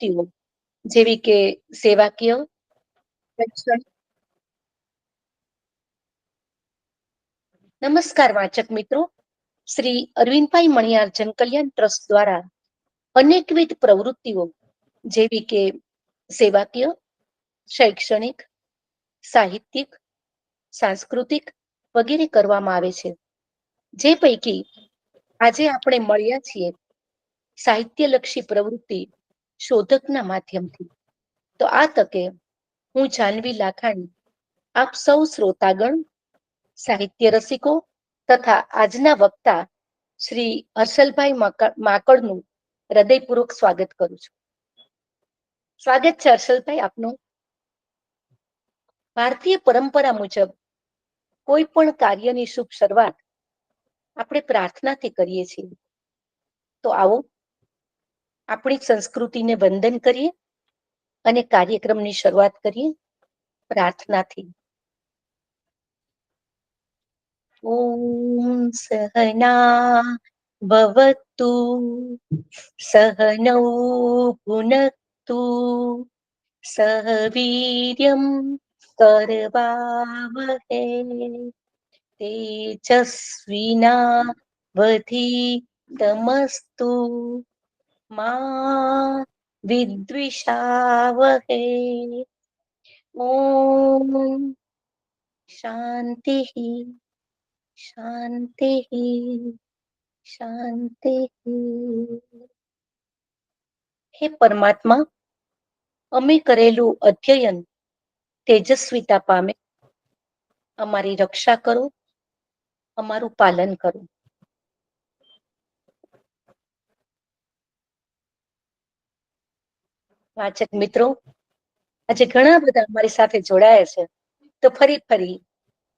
પ્રવૃત્તિઓ જેવી કે સેવાકીય, શૈક્ષણિક. નમસ્કાર વાચક મિત્રો, શ્રી અરવિંદભાઈ મણિયાર જનકલ્યાણ ટ્રસ્ટ દ્વારા અનેકવિધ પ્રવૃત્તિઓ જેવી કે સેવાકીય, શૈક્ષણિક, સાહિત્યિક, સાંસ્કૃતિક વગેરે કરવામાં આવે છે. જે પૈકી આજે આપણે મળ્યા છીએ સાહિત્યલક્ષી પ્રવૃત્તિ શોધકના માધ્યમથી. તો આ તકે હું જાનવી લાખાણી આપ સૌ શ્રોતાગણ, સાહિત્ય રસિકો તથા આજના વક્તા શ્રી હર્ષલભાઈ માકડનું હૃદયપૂર્વક સ્વાગત કરું છું. સ્વાગત છે હર્ષલભાઈ આપનું. ભારતીય પરંપરા મુજબ કોઈ પણ કાર્યની શુભ શરૂઆત આપણે પ્રાર્થનાથી કરીએ છીએ. તો આવો આપણી સંસ્કૃતિને વંદન કરીએ અને કાર્યક્રમની શરૂઆત કરીએ પ્રાર્થનાથી. ઓમ સહના ભવતુ સહનૌ ભુનક્તુ સહ વીર્યં કરવાવહે તેજસ્વિનાવધીતમસ્તુ મા વિદ્વિષાવહે. ઓમ શાંતિ શાંતિ શાંતિ. હે પરમાત્મા, અમે કરેલું અધ્યયન તેજસ્વીતા પામે, અમારી રક્ષા કરો, અમારું પાલન કરો. વાચક મિત્રો, આજે ઘણા બધા અમારી સાથે જોડાયા છે, તો ફરી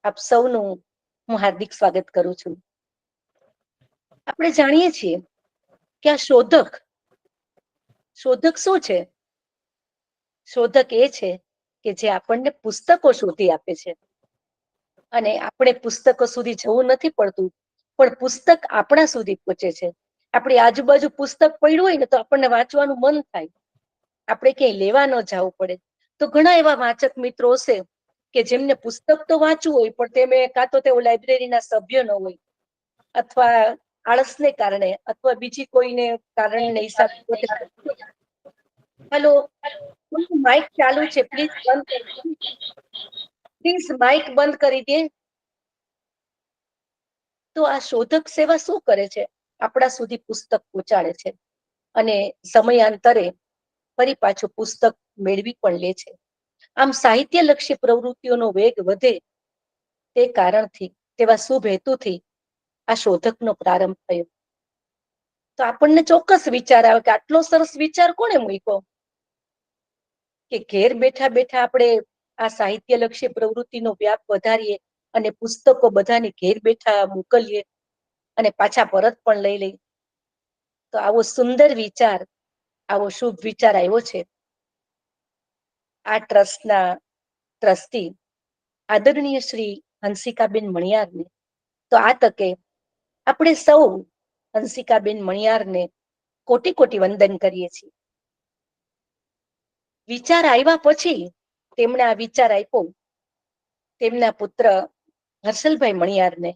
આપ સૌનું હું હાર્દિક સ્વાગત કરું છું. આપણે જાણીએ છીએ કે આ શોધક શું છે? શોધક એ છે કે જે આપણને પુસ્તકો શોધી આપે છે. અને આપણે પુસ્તકો સુધી જવું નથી પડતું, પણ પુસ્તક આપણા સુધી પહોંચે છે. આપણી આજુબાજુ પુસ્તક પડ્યું હોય ને તો આપણને વાંચવાનું મન થાય, આપણે ક્યાંય લેવા ન જવું પડે. તો ઘણા એવા વાચક મિત્રો હશે કે જેમને પુસ્તક તો વાંચવું હોય, પણ તેમે કાં તો તેઓ લાઇબ્રેરીના સભ્ય ન હોય, અથવા આળસને કારણે, અથવા બીજી કોઈને કારણને હિસાબે. હેલો, માઇક ચાલુ છે, પ્લીઝ બંધ કરી, પ્લીઝ માઇક બંધ કરી દે. તો આ શોધક સેવા શું કરે છે? આપણા સુધી પુસ્તક પહોંચાડે છે અને સમયાંતરે ફરી પાછું પુસ્તક મેળવી પણ લે છે. આમ સાહિત્યલક્ષી પ્રવૃત્તિઓનો વેગ વધે તે કારણથી, તેવા શુભ હેતુથી આ શોધકનો પ્રારંભ થયો. તો આપણને ચોક્કસ વિચાર આવે કે આટલો સરસ વિચાર કોણે મૂક્યો કે ઘેર બેઠા બેઠા આપણે આ સાહિત્યલક્ષી પ્રવૃત્તિનો વ્યાપ વધારીએ અને પુસ્તકો બધાને ઘેર બેઠા મોકલીએ અને પાછા પરત પણ લઈ લઈએ. તો આવો સુંદર વિચાર, આવો શુભ વિચાર આવ્યો છે આ ટ્રસ્ટના ટ્રસ્ટી આદરણીય શ્રી હંસિકાબેન મણિયારને. તો આ તકે આપણે સૌ હંસિકાબેન મણિયારને કોટી કોટી વંદન કરીએ છીએ. વિચાર આવ્યા પછી તેમણે આ વિચાર આપ્યો તેમના પુત્ર હર્ષલભાઈ મણિયારને,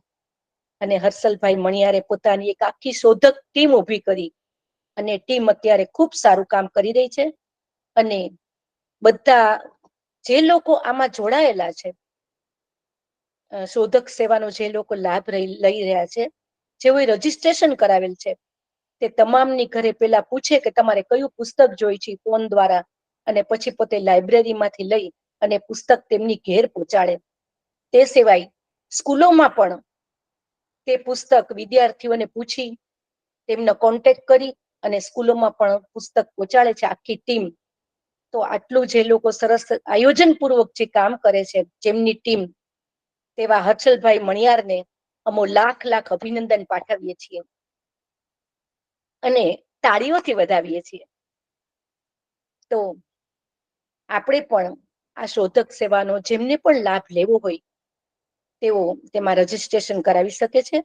અને હર્ષલભાઈ મણિયારે પોતાની એક આખી શોધક ટીમ ઉભી કરી, અને ટીમ અત્યારે ખૂબ સારું કામ કરી રહી છે. અને બધા જે લોકો આમાં જોડાયેલા છે, શોધક સેવાનો જે લોકો લાભ લઈ રહ્યા છે, જેઓએ રજીસ્ટ્રેશન કરાવેલ છે, તે તમામની ઘરે પેલા પૂછે કે તમારે કયું પુસ્તક જોઈ છે ફોન દ્વારા, અને પછી પોતે લાઇબ્રેરીમાંથી લઈ અને પુસ્તક તેમની ઘેર પહોંચાડે. તે સિવાય સ્કૂલોમાં પણ તે પુસ્તક વિદ્યાર્થીઓને પૂછી, તેમનો કોન્ટેક્ટ કરી અને સ્કૂલોમાં પણ પુસ્તક પહોંચાડે છે આખી ટીમ. તો આટલું જે લોકો સરસ આયોજન પૂર્વક જે કામ કરે છે, જેમની ટીમ, તેવા હર્ષલભાઈ મણિયારને અમો લાખ લાખ અભિનંદન પાઠવીએ છીએ અને તાળીઓથી વધાવીએ છીએ. તો આપણે પણ આ શોધક સેવાનો જેમને પણ લાભ લેવો હોય તેઓ તેમાં રજીસ્ટ્રેશન કરાવી શકે છે.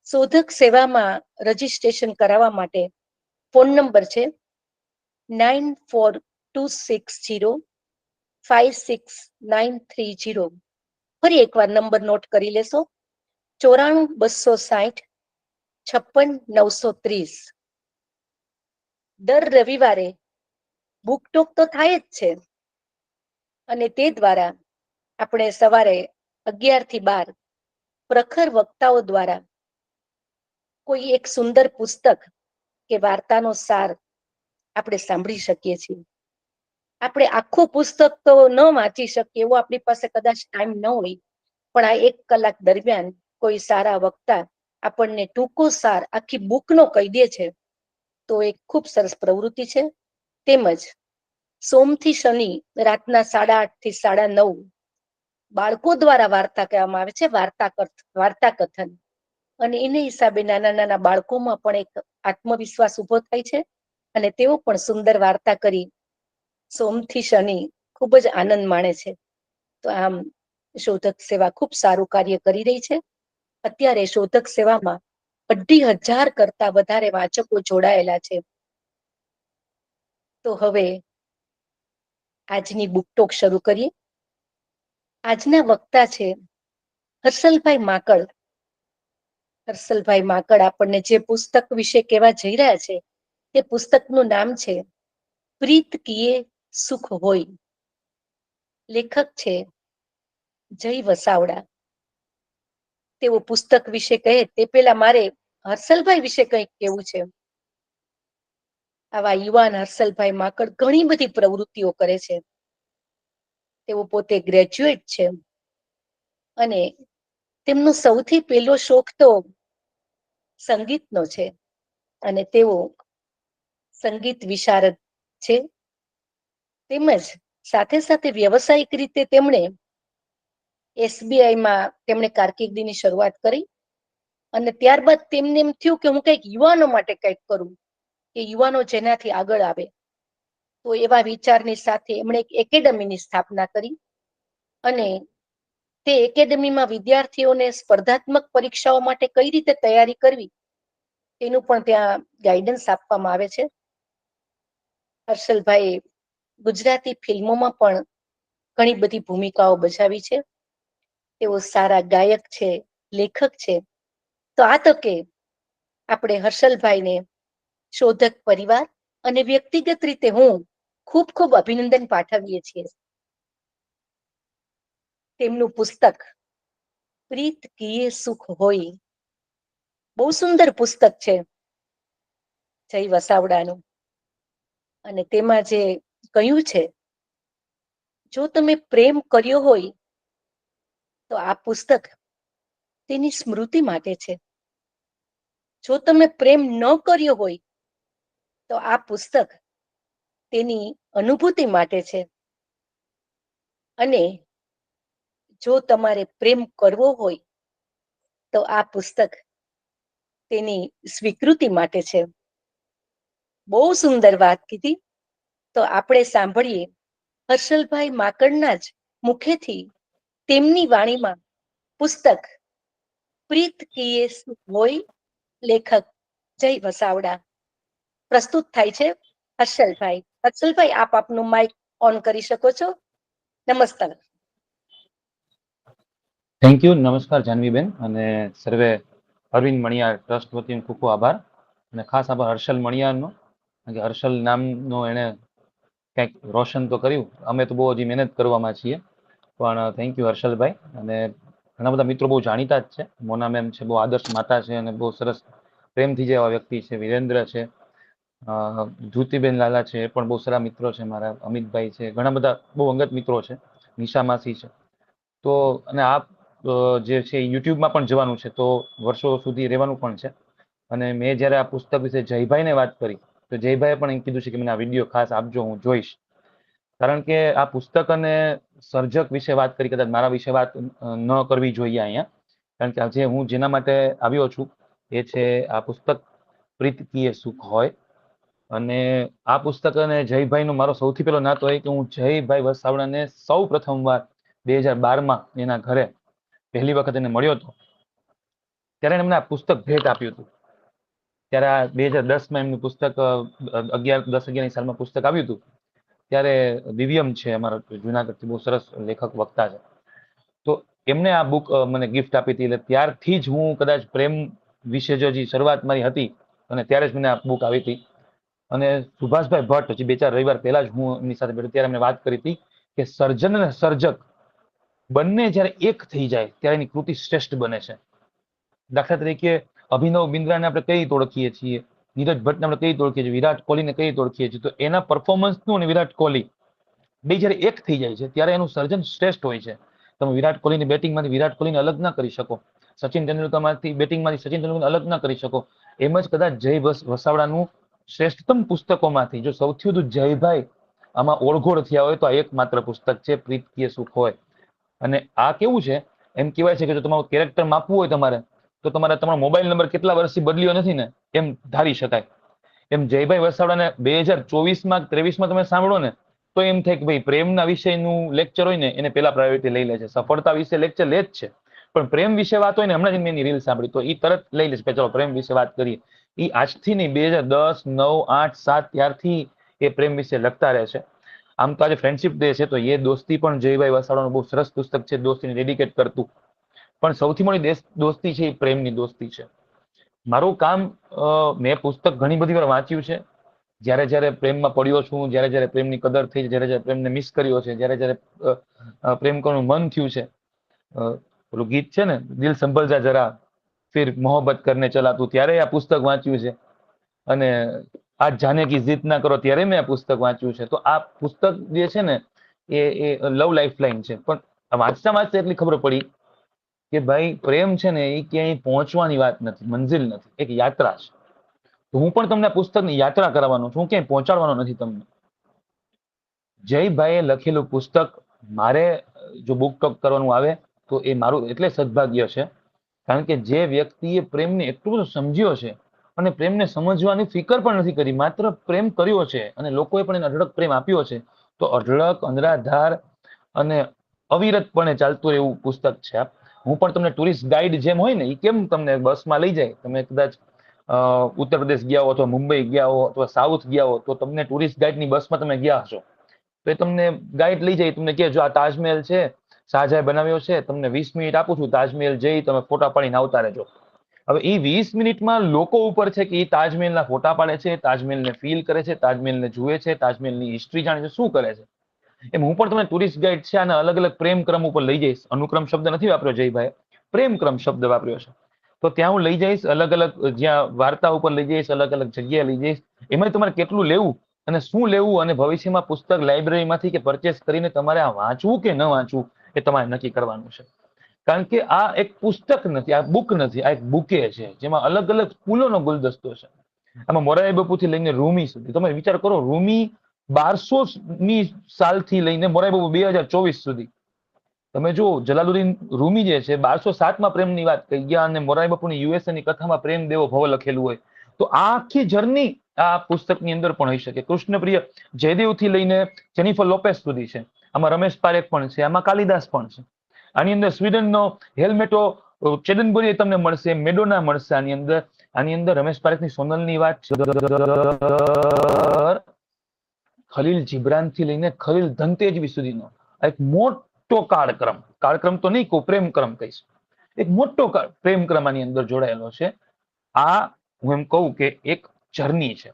શોધક સેવામાં રજીસ્ટ્રેશન કરાવવા માટે ફોન નંબર છે 9426056930. ફરી એકવાર નંબર નોટ કરી લેશો, 9426056930. દર રવિવારે બુક ટોક તો થાય જ છે, અને તે દ્વારા આપણે સવારે 11 થી 12 પ્રખર વક્તાઓ દ્વારા કોઈ એક સુંદર પુસ્તક કે વાર્તાનો સાર આપણે સાંભળી શકીએ છીએ. આપણે આખું પુસ્તક તો ન વાંચી શકીએ, એવો આપણી પાસે કદાચ ટાઈમ ન હોય, પણ આ 1 કલાક દરમિયાન કોઈ સારા વક્તા આપણને ટૂંકો સાર આખી બુકનો કહી દે છે, તો એક ખૂબ સરસ પ્રવૃત્તિ છે. તેમજ સોમથી શનિ રાતના 8:30 થી 9:30 બાળકો દ્વારા વાર્તા કહેવામાં આવે છે, વાર્તા કથન. અને એને હિસાબે નાના નાના બાળકોમાં પણ એક આત્મવિશ્વાસ ઉભો થાય છે, અને તેઓ પણ સુંદર વાર્તા કરી સોમથી શનિ ખૂબ જ આનંદ માણે છે. તો આમ શોધક સેવા ખૂબ સારું કાર્ય કરી રહી છે. અત્યારે શોધક સેવામાં 2,500 કરતા વધારે વાચકો જોડાયેલા છે. તો હવે આજની બુક ટોક શરૂ કરીએ. આજના વક્તા છે હર્ષલભાઈ માકડ. હર્ષલભાઈ માકડ આપણને જે પુસ્તક વિશે કહેવા જઈ રહ્યા છે, તે પુસ્તકનું નામ છે પ્રીત કિએ સુખ હોય. લેખક છે જય વસાવડા. તેઓ પુસ્તક વિશે કહે તે પહેલા મારે હર્ષલભાઈ વિશે કંઈક કહેવું છે. આવા યુવાન હર્ષલભાઈ માકડ ઘણી બધી પ્રવૃત્તિઓ કરે છે. તેઓ પોતે ગ્રેજ્યુએટ છે, અને તેમનો સૌથી પહેલો શોખ તો સંગીતનો છે, અને તેઓ સંગીત વિશારદ છે. તેમજ સાથે સાથે વ્યવસાયિક રીતે તેમણે SBIમાં તેમણે કારકિર્દીની શરૂઆત કરી, અને ત્યારબાદ તેમને એમ થયું કે હું કંઈક યુવાનો માટે કંઈક કરું, કે યુવાનો જેનાથી આગળ આવે. તો એવા વિચારની સાથે એમણે એક એકેડમીની સ્થાપના કરી, અને તે એકેડમીમાં વિદ્યાર્થીઓને સ્પર્ધાત્મક પરીક્ષાઓ માટે કઈ રીતે તૈયારી કરવી તેનું પણ ત્યાં ગાઈડન્સ આપવામાં આવે છે. હર્ષલભાઈ ગુજરાતી ફિલ્મોમાં પણ ઘણી બધી ભૂમિકાઓ ભજવી છે. તેઓ સારા ગાયક છે, લેખક છે. તો આ તકે આપણે હર્ષલભાઈને શોધક પરિવાર અને વ્યક્તિગત રીતે હું ખૂબ ખૂબ અભિનંદન પાઠવીએ છીએ. તેમનું પુસ્તક પ્રીત કિએ સુખ હોય બહુ સુંદર પુસ્તક છે જય વસાવડાનું. અને તેમાં જે કહ્યું છે, જો તમે પ્રેમ કર્યો હોય તો આ પુસ્તક તેની સ્મૃતિ માટે છે. જો તમે પ્રેમ ન કર્યો હોય તો આ પુસ્તક તેની અનુભૂતિ માટે છે. અને જો તમારે પ્રેમ કરવો હોય તો આ પુસ્તક તેની સ્વીકૃતિ માટે છે. બહુ સુંદર વાત કીધી. તો આપણે સાંભળીએ હર્ષલભાઈ માકડના જ મુખેથી તેમની વાણીમાં પુસ્તક પ્રીત કિએ સુખ હોય, લેખક જય વસાવડા. પ્રસ્તુત થાય છે હર્ષલભાઈ. હર્ષલભાઈ, આપ આપનું માઇક ઓન કરી શકો છો. નમસ્કાર. Thank you. નમસ્કાર જાનવીબેન, અને સર્વે અરવિંદ મણિયાર ટ્રસ્ટ વતીનો ખૂબ ખૂબ આભાર, અને ખાસ આભાર હર્ષલ મણિયારનો, કે હર્ષલ નામનો એણે કંઈક રોશન તો કર્યું. અમે તો બહુ હજી મહેનત કરવામાં છીએ, પણ થેન્ક યુ હર્ષલભાઈ. અને ઘણા બધા મિત્રો બહુ જાણીતા જ છે. મોના મેમ છે, બહુ આદર્શ માતા છે, અને બહુ સરસ પ્રેમથી જેવા વ્યક્તિ છે. વિરેન્દ્ર છે, જ્યોતિબેન લાલા છે, એ પણ બહુ સારા મિત્રો છે મારા. અમિતભાઈ છે, ઘણા બધા બહુ અંગત મિત્રો છે. નિશા માસી છે. તો અને આપ જે છે યુટ્યુબમાં પણ જવાનું છે, તો વર્ષો સુધી રહેવાનું પણ છે. અને મેં જ્યારે આ પુસ્તક વિશે જયભાઈને વાત કરી, તો જયભાઈએ પણ એમ કીધું છે કે મને આ વિડીયો ખાસ આપજો, હું જોઈશ. કારણ કે આ પુસ્તક અને સર્જક વિશે વાત કરી, કદાચ મારા વિશે વાત ન કરવી જોઈએ અહીંયા. કારણ કે આજે હું જેના માટે આવ્યો છું એ છે આ પુસ્તક પ્રીત કિએ સુખ હોય. અને આ પુસ્તક અને જયભાઈનો મારો સૌથી પહેલો નાતો એ કે હું જયભાઈ વસાવડાને સૌ પ્રથમ વાર 2012માં એના ઘરે પહેલી વખત એને મળ્યો હતો, ત્યારે એમને આ પુસ્તક ભેટ આપ્યું હતું. ત્યારે આ 2010માં એમનું પુસ્તક 11 સાલમાં પુસ્તક આવ્યું હતું. ત્યારે દિવ્યમ છે અમારા જુનાગઢથી, બહુ સરસ લેખક વક્તા છે. તો એમને આ બુક મને ગિફ્ટ આપી હતી. એટલે ત્યારથી જ હું કદાચ પ્રેમ વિશે જે શરૂઆત મારી હતી, અને ત્યારે જ મને આ બુક આવી હતી. અને સુભાષભાઈ ભટ્ટ, હજી 2-4 રવિવાર પહેલા જ હું એમની સાથે બેઠો, ત્યારે એમને વાત કરી હતી કે સર્જન અને સર્જક બંને જ્યારે એક થઈ જાય ત્યારે એની કૃતિ શ્રેષ્ઠ બને છે. દાખલા તરીકે અભિનવ બિંદ્રાને આપણે કઈ રીતે ઓળખીએ છીએ, નીરજ ભટ્ટને આપણે કઈ રીતે ઓળખીએ છીએ, વિરાટ કોહલીને કઈ રીતે ઓળખીએ છીએ, તો એના પરફોર્મન્સનું અને વિરાટ કોહલી બે જ્યારે એક થઈ જાય છે ત્યારે એનું સર્જન શ્રેષ્ઠ હોય છે. તમે વિરાટ કોહલીની બેટિંગમાંથી વિરાટ કોહલીને અલગ ના કરી શકો, સચિન તેંડુલકરમાંથી બેટિંગમાંથી સચિન તેંડુલકરને અલગ ના કરી શકો. એમ જ કદાચ જય વસાવડાનું શ્રેષ્ઠતમ પુસ્તકોમાંથી જો સૌથી વધુ જયભાઈ આમાં ઓળઘોળ થયા હોય તો આ એકમાત્ર પુસ્તક છે, પ્રીત કિયે સુખ હોય. અને આ કેવું છે, એમ કહેવાય છે કે જો તમારું કેરેક્ટર માપવું હોય તમારે, તો તમારો મોબાઈલ નંબર કેટલા વર્ષથી બદલ્યો નથી ને એમ ધારી શકાય. એમ જયભાઈ વસાવડાને 2024માં 23માં તમે સાંભળો ને તો એમ થાય કે ભાઈ પ્રેમના વિષયનું લેક્ચર હોય ને એને પેલા પ્રાયોરિટી લઈ લે છે. સફળતા વિશે લેક્ચર લે જ છે, પણ પ્રેમ વિશે વાત હોય ને, હમણાં જ મેં એની રીલ સાંભળી તો એ તરત લઈ લે છે કે ચલો પ્રેમ વિશે વાત કરીએ. એ આજથી નહીં, 2010, 9, 8, 7 ત્યારથી એ પ્રેમ વિશે લખતા રહે છે. આમ તો આજે ફ્રેન્ડશિપ ડે છે, તો એ દોસ્તી પણ જયભાઈ વસાવડાનું બહુ સરસ પુસ્તક છે, દોસ્તીને ડેડિકેટ કરતું. પણ સૌથી મોટી દોસ્તી છે એ પ્રેમની દોસ્તી છે. મારું કામ, મેં પુસ્તક ઘણી બધી વાર વાંચ્યું છે. જ્યારે જ્યારે પ્રેમમાં પડ્યો છું, જ્યારે જ્યારે પ્રેમની કદર થઈ, જ્યારે જ્યારે પ્રેમને મિસ કર્યો છે, જ્યારે જ્યારે પ્રેમ કરવાનું મન થયું છે, પેલું ગીત છે ને, દિલ સંભલ જા જરા ફિર મોહબ્બત કરને ચલા તું, ત્યારે આ પુસ્તક વાંચ્યું છે. અને આજ જાને કી જીદ ના કરો ત્યારે મેં આ પુસ્તક વાંચ્યું છે. તો આ પુસ્તક જે છે ને એ લવ લાઈફ લાઈન છે. પણ વાંચતા વાંચતા એટલી ખબર પડી કે ભાઈ પ્રેમ છે ને એ ક્યાંય પહોંચવાની વાત નથી, મંજિલ નથી, એક યાત્રા છે. તો હું પણ તમને પુસ્તકની યાત્રા કરાવવાનો છું, હું ક્યાંય પહોંચાડવાનો નથી તમને. જયભાઈએ લખેલું પુસ્તક મારે જો બુક ટોક કરવાનું આવે તો એ મારું એટલે સદભાગ્ય છે. કારણ કે જે વ્યક્તિએ પ્રેમને એટલું બધું સમજ્યો છે અને પ્રેમને સમજવાની ફિકર પણ નથી કરી, માત્ર પ્રેમ કર્યો છે અને લોકોએ પણ એને અઢળક પ્રેમ આપ્યો છે, તો અઢળક અનરાધાર અને અવિરતપણે ચાલતું એવું પુસ્તક છે. હું પણ તમને ટુરિસ્ટ ગાઈડ જેમ હોય ને એ કેમ તમને બસમાં લઈ જાય, તમે કદાચ ઉત્તર પ્રદેશ ગયા હો અથવા મુંબઈ ગયા હો અથવા સાઉથ ગયા હો, તો તમને ટુરિસ્ટ ગાઈડની બસમાં તમે ગયા હશો, તો એ તમને ગાઈડ લઈ જાય, તમને કહે જો આ તાજમહેલ છે, શાહજહાએ બનાવ્યો છે, તમને 20 મિનિટ આપું છું, તાજમહેલ જઈ તમે ફોટા પાડીને આવતા રહેજો. હવે એ 20 મિનિટમાં લોકો ઉપર છે કે એ તાજમહેલના ફોટા પાડે છે, તાજમહેલને ફીલ કરે છે, તાજમહેલને જુએ છે, તાજમહેલની હિસ્ટ્રી જાણે છે, શું કરે છે. એમ હું પણ તમને ટુરિસ્ટ ગાઈડ છે અને અલગ અલગ પ્રેમ ક્રમ ઉપર લઈ જઈશ. અનુક્રમ શબ્દ નથી વાપર્યો જયભાઈ, પ્રેમ ક્રમ શબ્દ વાપર્યો છે. તો ત્યાં હું લઈ જઈશ, અલગ અલગ જ્યાં વાર્તા ઉપર લઈ જઈશ, અલગ અલગ જગ્યાએ લઈ જઈશ. એમાં તમારે કેટલું લેવું અને શું લેવું, અને ભવિષ્યમાં પુસ્તક લાઇબ્રેરીમાંથી કે પરચેસ કરીને તમારે આ વાંચવું કે ન વાંચવું એ તમારે નક્કી કરવાનું છે. કારણ કે આ એક પુસ્તક નથી, આ બુક નથી, આ એક બુકે છે, જેમાં અલગ અલગ ફૂલોનો ગુલદસ્તો છે. આમાં મોરારી બાપુથી લઈને રૂમી સુધી તમે વિચાર કરો, રૂમી 1200ની સાલથી લઈને મોરારી બાપુ 2024 સુધી. તમે જો જલાલુદ્દીન રૂમી જે છે 1207માં પ્રેમની વાત કહી ગયા, અને મોરારી બાપુની યુએસએની કથામાં પ્રેમ દેવો ભવ લખેલું હોય, તો આ આખી જર્ની આ પુસ્તકની અંદર પણ હોઈ શકે. કૃષ્ણપ્રિય જયદેવથી લઈને જેનિફર લોપેસ સુધી છે. આમાં રમેશ પારેખ પણ છે, આમાં કાલિદાસ પણ છે. આની અંદર સ્વીડનનો હેલ્મેટો ચેદનબરી તમને મળશે, મેડોના મળશે. આની અંદર રમેશ પારેખની સોનલની વાત, ખલીલ જીબ્રાનથી લઈને ખલીલ ધનતેજવી સુધીનો એક મોટો કાળક્રમ તો નહીં કહું, પ્રેમક્રમ કહીશ, એક મોટો પ્રેમક્રમ આની અંદર જોડાયેલો છે. આ હું એમ કહું કે એક જર્ની છે.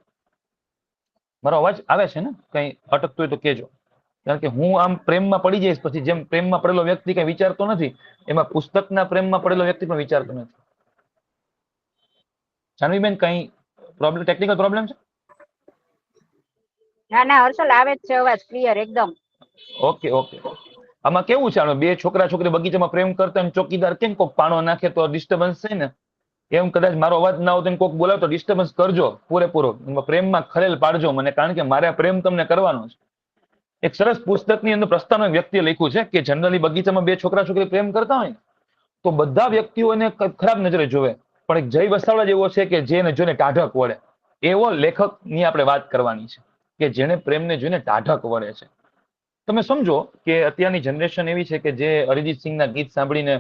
મારો અવાજ આવે છે ને? કઈ અટકતું હોય તો કેજો. કારણ કે હું આમ પ્રેમમાં પડી જઈશ પછી જેમ પ્રેમમાં પડેલો વ્યક્તિ કઈ વિચારતો નથી, એમાં પુસ્તકના પ્રેમમાં પડેલો વ્યક્તિ પણ વિચારતો નથી. જાનવીબેન કઈ પ્રોબ્લેમ, ટેકનિકલ પ્રોબ્લેમ છે? ના ના હર્ષલ, આવે જ છે અવાજ ક્લિયર એકદમ. Okay okay. આમાં કેવું છે, બે છોકરા છોકરી બગીચામાં પ્રેમ કરતા ચોકીદાર કેમ કોક પાણો નાખે તો ડિસ્ટર્બન્સ થાય ને, એમ કદાચ મારો અવાજ ના આવતો કોક બોલાવ તો ડિસ્ટર્બન્સ કરજો પૂરેપૂરો, પ્રેમમાં ખલેલ પાડજો મને, કારણ કે મારે પ્રેમ તમને કરવાનો છે. એક સરસ પુસ્તકની અંદર પ્રસ્તાવના વ્યક્તિએ લખ્યું છે કે જનરલી બગીચામાં બે છોકરા છોકરી પ્રેમ કરતા હોય તો બધા વ્યક્તિઓ એને ખરાબ નજરે જોવે, પણ એક જય વસાવડા જેવો છે કે જેને જોઈને ટાઢક વળે, એવો લેખકની આપણે વાત કરવાની છે કે જેને પ્રેમને જોઈને ટાઢક વળે છે. તમે સમજો કે અત્યારની જનરેશન એવી છે કે જે અરિજીત સિંહના ગીત સાંભળીને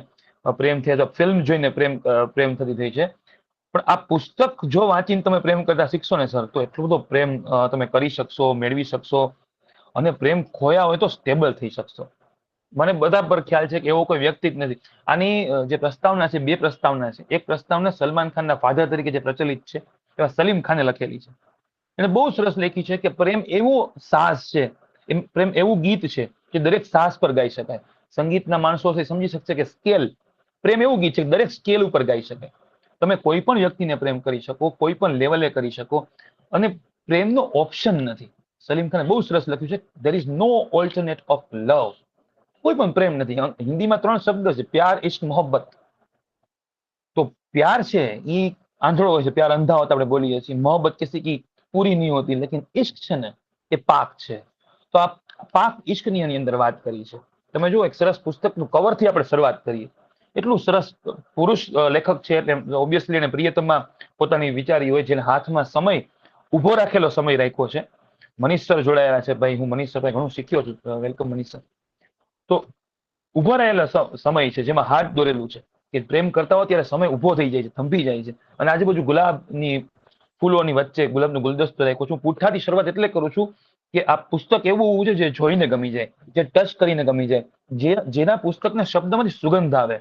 પ્રેમ થયા, ફિલ્મ જોઈને પ્રેમ થતી થઈ છે. પણ આ પુસ્તક જો વાંચીને તમે પ્રેમ કરતા શીખશો ને સર, તો એટલો બધો પ્રેમ તમે કરી શકશો, મેળવી શકશો, અને પ્રેમ ખોયા હોય તો સ્ટેબલ થઈ શકશો. મને બધા પર ખ્યાલ છે કે એવો કોઈ વ્યક્તિ જ નથી. આની જે પ્રસ્તાવના છે, બે પ્રસ્તાવના છે. એક પ્રસ્તાવના સલમાન ખાનના ફાધર તરીકે જે પ્રચલિત છે એવા સલીમ ખાને લખેલી છે. એને બહુ સરસ લખી છે કે પ્રેમ એવો સાહસ છે, પ્રેમ એવું ગીત છે કે દરેક સાહસ પર ગાઈ શકાય. સંગીતના માણસો છે સમજી શકશે કે સ્કેલ, પ્રેમ એવું ગીત છે કે દરેક સ્કેલ ઉપર ગાઈ શકાય. તમે કોઈ પણ વ્યક્તિને પ્રેમ કરી શકો, કોઈ પણ લેવલે કરી શકો, અને પ્રેમનો ઓપ્શન નથી. સલીમ ખાને બહુ સરસ લખ્યું છે, there is no alternate of love. કોઈ પણ પ્રેમ નથી. હિન્દીમાં 3 શબ્દ છે, પ્યાર, ઇશ્ક, મોહબ્બત. તો प्यार છે એ આંધળો હોય છે, પ્યાર અંધા હોતા આપણે બોલીએ છીએ, મોહબ્બત કિસી કી પૂરી નહીં હોતી, લેકિન ઇશ્ક છે ને એ પાક છે. તો આ પાક ઇશ્કની એની અંદર વાત કરી છે. તમે જો એક સરસ પુસ્તકનું કવરથી આપણે શરૂઆત કરીએ, એટલું સરસ પુરુષ લેખક છે એટલે ઓબ્વિયસલી એને પ્રિયતમા પોતાની વિચારી હોય, જેને હાથમાં સમય ઉભો રાખેલો સમય રાખ્યો છે. મનીષ સર જોડાયેલા છે. ભાઈ, હું મનીષ સર ઘણું શીખ્યો છું. Welcome Manish sir. તો ઉભો રહેલો સમય છે જેમાં હાથ દોરેલું છે કે પ્રેમ કરતા હોય ત્યારે સમય ઉભો થઈ જાય છે, થંભી જાય છે. અને આજુબાજુ ગુલાબની ફૂલોની વચ્ચે ગુલાબનો ગુલદસ્તો રાખ્યો છું. પુઠ્ઠાથી શરૂઆત એટલે કરું છું કે આ પુસ્તક એવું હોવું છે જે જોઈને ગમી જાય, જે ટચ કરીને ગમી જાય, જેના પુસ્તકના શબ્દમાંથી સુગંધ આવે.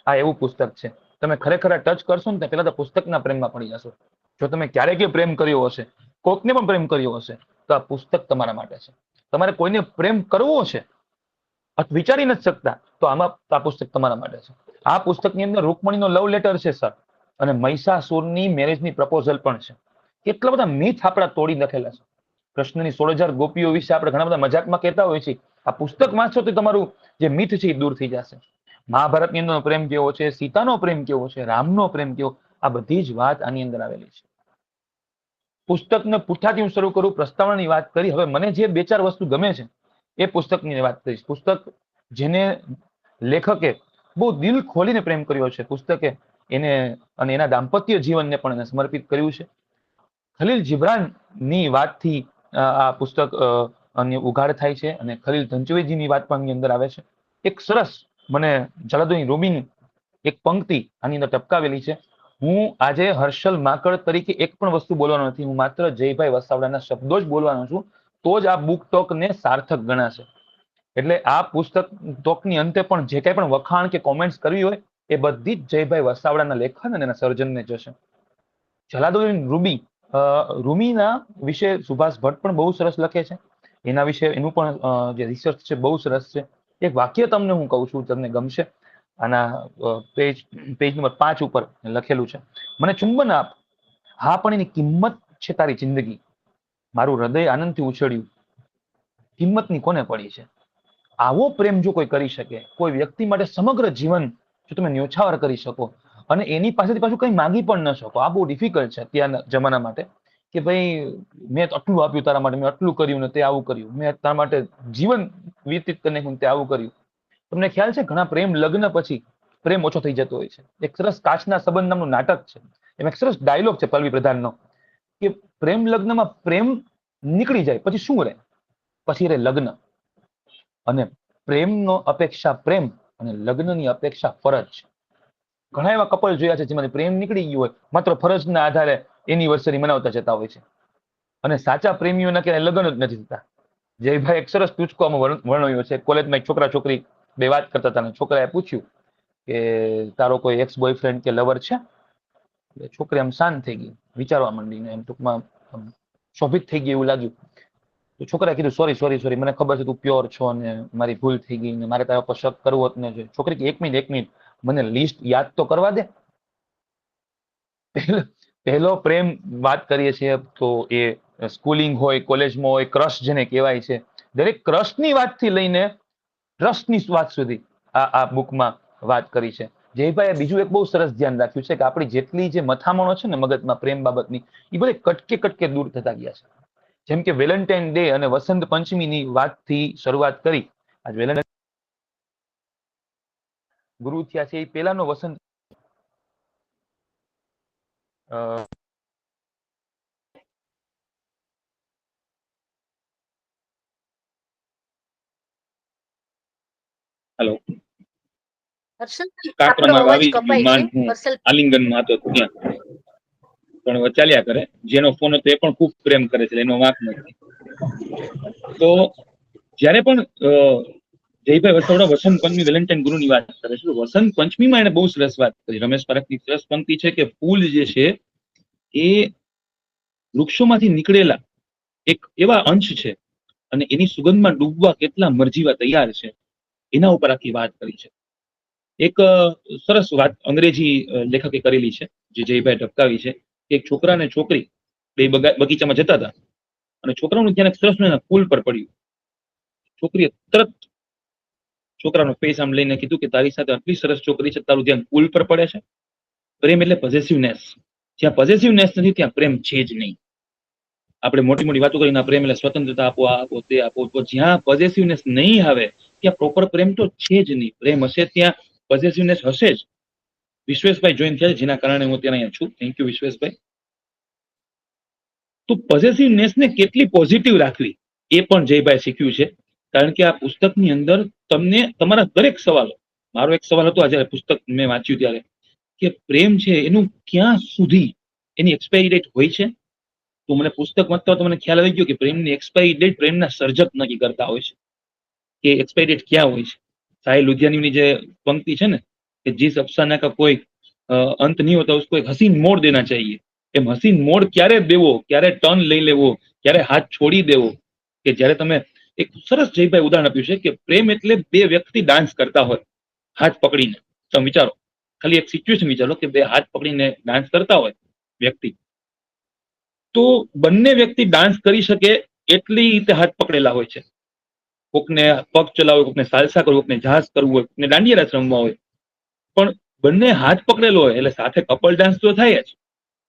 આ એવું પુસ્તક છે. તમે ખરેખર ટચ કરશો ને પેલા તો પુસ્તકના પ્રેમમાં પડી જશો. જો તમે ક્યારેક પ્રેમ કર્યો હશે, કોકને પણ પ્રેમ કર્યો હશે, તો આ પુસ્તક તમારા માટે છે. તમારે કોઈને પ્રેમ કરવો છે, વિચારી નથી શકતા, તો આમાં આ પુસ્તક તમારા માટે છે. આ પુસ્તકની અંદર રૂકમણીનો લવ લેટર છે સર, અને મહિષાસુરની મેરેજની પ્રપોઝલ પણ છે. કેટલા બધા મિથ આપણા તોડી નાખેલા છે. કૃષ્ણની 16,000 ગોપીઓ વિશે આપણે ઘણા બધા મજાકમાં કહેતા હોઈએ છીએ. આ પુસ્તક વાંચો તો તમારું જે મિથ છે એ દૂર થઈ જશે. મહાભારતની અંદરનો પ્રેમ કેવો છે, સીતાનો પ્રેમ કેવો છે, રામનો પ્રેમ કેવો, આ બધી જ વાત આની અંદર આવેલી છે. પુસ્તકને પુઠ્ઠાથી હું શરૂ કરું, પ્રસ્તાવનાની વાત કરી. હવે મને જે 2-4 વસ્તુ ગમે છે એ પુસ્તકની વાત કરીશ. પુસ્તક જેને લેખકે બહુ દિલ ખોલીને પ્રેમ કર્યો છે, પુસ્તકે એને અને એના દાંપત્ય જીવનને પણ એને સમર્પિત કર્યું છે. ખલીલ જીબ્રાનની વાતથી આ પુસ્તક ઉઘાડ થાય છે, અને ખલીલ ધનચુવેજીની વાત પણ આની અંદર આવે છે. એક સરસ મને જલાલુદ્દીન રૂમીની એક પંક્તિ આની અંદર ટપકાવેલી છે. હું આજે હર્ષલ માકડ તરીકે એક પણ વસ્તુ બોલવાનો નથી, હું માત્ર જયભાઈ વસાવડાના શબ્દો જ બોલવાનો છું, તો જ આ બુક ટોકને સાર્થક ગણાશે. એટલે આ પુસ્તક ટોકની અંતે પણ જે કંઈ પણ વખાણ કે કોમેન્ટ્સ કરવી હોય એ બધી જ જયભાઈ વસાવડાના લેખન અને એના સર્જનને જશે. જલાલુદ્દીન રૂમીના વિશે સુભાષ ભટ્ટ પણ બહુ સરસ લખે છે. એના વિશે એનું પણ જે રિસર્ચ છે બહુ સરસ છે. એક વાક્ય તમને હું કહું છું, તમને ગમશે. આના પેજ નંબર 5 ઉપર લખેલું છે, મને ચુંબન આપ, હા પણ એની કિંમત છે તારી જિંદગી. મારું હૃદય આનંદથી ઉછળ્યું, કિંમતની કોને પડી છે. આવો પ્રેમ જો કોઈ કરી શકે, કોઈ વ્યક્તિ માટે સમગ્ર જીવન જો તમે ન્યોછાવર કરી શકો, અને એની પાસેથી પાછું કંઈ માંગી પણ ન શકો, આ બહુ ડિફિકલ્ટ છે અત્યારના જમાના માટે. કે ભાઈ, મેં આટલું આપ્યું તારા માટે, મેં આટલું કર્યું ને તે આવું કર્યું, મેં તારા માટે જીવન વ્યતીત કરીને નાખ્યું તે આવું કર્યું. તમને ખ્યાલ છે ઘણા પ્રેમ લગ્ન પછી પ્રેમ ઓછો થઈ જતો હોય છે. એક સરસ કાચના સંબંધ નામનું નાટક છે, એમાં એક સરસ ડાયલોગ છે પલ્લવી પ્રધાનનો, કે પ્રેમ લગ્નમાં પ્રેમ નીકળી જાય પછી શું રહે, પછી રહે લગ્ન. અને પ્રેમનો અપેક્ષા પ્રેમ, અને લગ્નની અપેક્ષા ફરજ. ઘણા એવા કપલ જોયા છે જેમાંથી પ્રેમ નીકળી ગયો હોય, માત્ર ફરજના આધારે એનિવર્સરી મનાવતા જતા હોય છે. અને સાચા પ્રેમીઓના ક્યાંય લગ્ન જ નથી થતા. જયભાઈ એક સરસ ટૂચકોમાં વર્ણવ્યો છે. કોલેજમાં એક છોકરા છોકરી બે વાત કરતા હતા, છોકરાએ પૂછ્યું કે તારો કોઈ એક્સ બોયફ્રેન્ડ કે લવર છે? છોકરી આમ શાંત થઈ ગઈ, વિચારવા માંડીને, એમ ટૂંકમાં શોભિત થઈ ગઈ એવું લાગ્યું. તો છોકરાએ કીધું સોરી સોરી સોરી, મને ખબર છે તું પ્યોર છો અને મારી ભૂલ થઈ ગઈ ને મારે તારા પર શક કરવો જ ન જોઈએ. છોકરી કે 1 મિનિટ મને લિસ્ટ યાદ તો કરવા દે. પહેલો પ્રેમ વાત કરીએ છીએ તો એ સ્કૂલિંગ હોય, કોલેજમાં હોય, ક્રશ જેને કહેવાય છે, દરેક ક્રશની વાતથી લઈને ટ્રસ્ટની વાત સુધી આ બુકમાં વાત કરી છે. જયભાઈએ બીજું એક બહુ સરસ ધ્યાન રાખ્યું છે કે આપણી જેટલી જે મથામણો છે ને મગજમાં પ્રેમ બાબતની, એ બધી કટકે કટકે દૂર થતા ગયા છે. જેમ કે વેલેન્ટાઇન ડે અને વસંત પંચમીની વાતથી શરૂઆત કરી. આજ વેલેન્ટાઇન ગુરુ થયા છે એ પહેલાનો વસંત. હેલો, હર્ષલ, આપણો કાકરામાં અવાજ આવી ગયું કપાય છે. માંડ હું હર્ષલ, આલિંગનમાં હતો ત્યાં. પણ ચાલ્યા કરે. જેનો ફોન હતો એ પણ ખૂબ પ્રેમ કરે છે, એનો વાંક નથી. તો જયારે પણ જયભાઈ વસાવડા વસંત પંચમી વેલેન્ટાઇન ગુરુની વાત કરે છે, વસંત પંચમીમાં એને બહુ સરસ વાત કરી. રમેશ પારેખની સરસ પંક્તિ છે કે ફૂલ જે છે એ વૃક્ષોમાંથી નીકળેલા એક એવા અંશ છે અને એની સુગંધમાં ડૂબવા કેટલા મરજીવા તૈયાર છે, એના ઉપર આખી વાત કરી છે. એક સરસ વાત અંગ્રેજી લેખકે કરેલી છે, જે જયભાઈ ઢબકાવી છે, કે એક છોકરા ને છોકરી બે બગીચામાં જતા હતા અને છોકરાનું ધ્યાન એક સરસ મજાના ફૂલ પર પડ્યું. છોકરીએ તરત છોકરાનો ફેસ આમ લઈને કીધું કે તારી સાથે આટલી સરસ છોકરી છે, તારું ધ્યાન ફૂલ પર પડે છે. પ્રેમ એટલે પોઝેસિવનેસ. જ્યાં પોઝેસિવનેસ નથી ત્યાં પ્રેમ છે જ નહીં. આપણે મોટી મોટી વાતો કરીને પ્રેમ એટલે સ્વતંત્રતા આપો, આ આપો, તે આપો, તો જ્યાં પોઝેસિવનેસ નહીં આવે ત્યાં પ્રોપર પ્રેમ તો છે જ નહીં. પ્રેમ હશે ત્યાં પોઝેસિવનેસ હશે જ. વિશ્વેશભાઈ જોઈન થયા છે, જેના કારણે હું ત્યાં અહીંયા છું. થેન્ક યુ વિશ્વેશભાઈ. તો પોઝેસિવનેસ ને કેટલી પોઝિટિવ રાખવી એ પણ જયભાઈ શીખ્યું છે. કારણ કે આ પુસ્તકની અંદર તમને તમારા દરેક સવાલો, મારો એક સવાલ હતો આજે પુસ્તક મેં વાંચ્યું ત્યારે, કે પ્રેમ છે એનું ક્યાં સુધી એની એક્સપાયરી ડેટ હોય છે. તો મને પુસ્તક વાંચતા તમને ખ્યાલ આવી ગયો કે પ્રેમની એક્સપાયરી ડેટ પ્રેમના સર્જક નક્કી કરતા હોય છે, કે એક્સપાયરી ડેટ ક્યાં હોય છે. સાહિલ લુધિયાનીની જે પંક્તિ છે ને કે જીસ અફસાના કા કોઈ અંત નહીં હોતા ઉસકો એક હસીન મોડ દેના ચાહીએ. એમ હસીન મોડ ક્યારે દેવો, ક્યારે ટર્ન લઈ લેવો, ક્યારે હાથ છોડી દેવો, કે જ્યારે તમે એક સરસ જયભાઈ ઉદાહરણ આપ્યું છે કે પ્રેમ એટલે બે વ્યક્તિ ડાન્સ કરતા હોય હાથ પકડીને. તમે વિચારો, ખાલી એક સિચ્યુએશન વિચારો કે બે હાથ પકડીને ડાન્સ કરતા હોય વ્યક્તિ, તો બંને વ્યક્તિ ડાન્સ કરી શકે એટલી રીતે હાથ પકડેલા હોય છે. કોકને પગ ચલાવવો, કોકને સાલસા કરવું, કોકને જહાજ કરવું હોય, કોકને દાંડિયા રાસ રમવા હોય, પણ બંને હાથ પકડેલો હોય એટલે સાથે કપલ ડાન્સ તો થાય જ,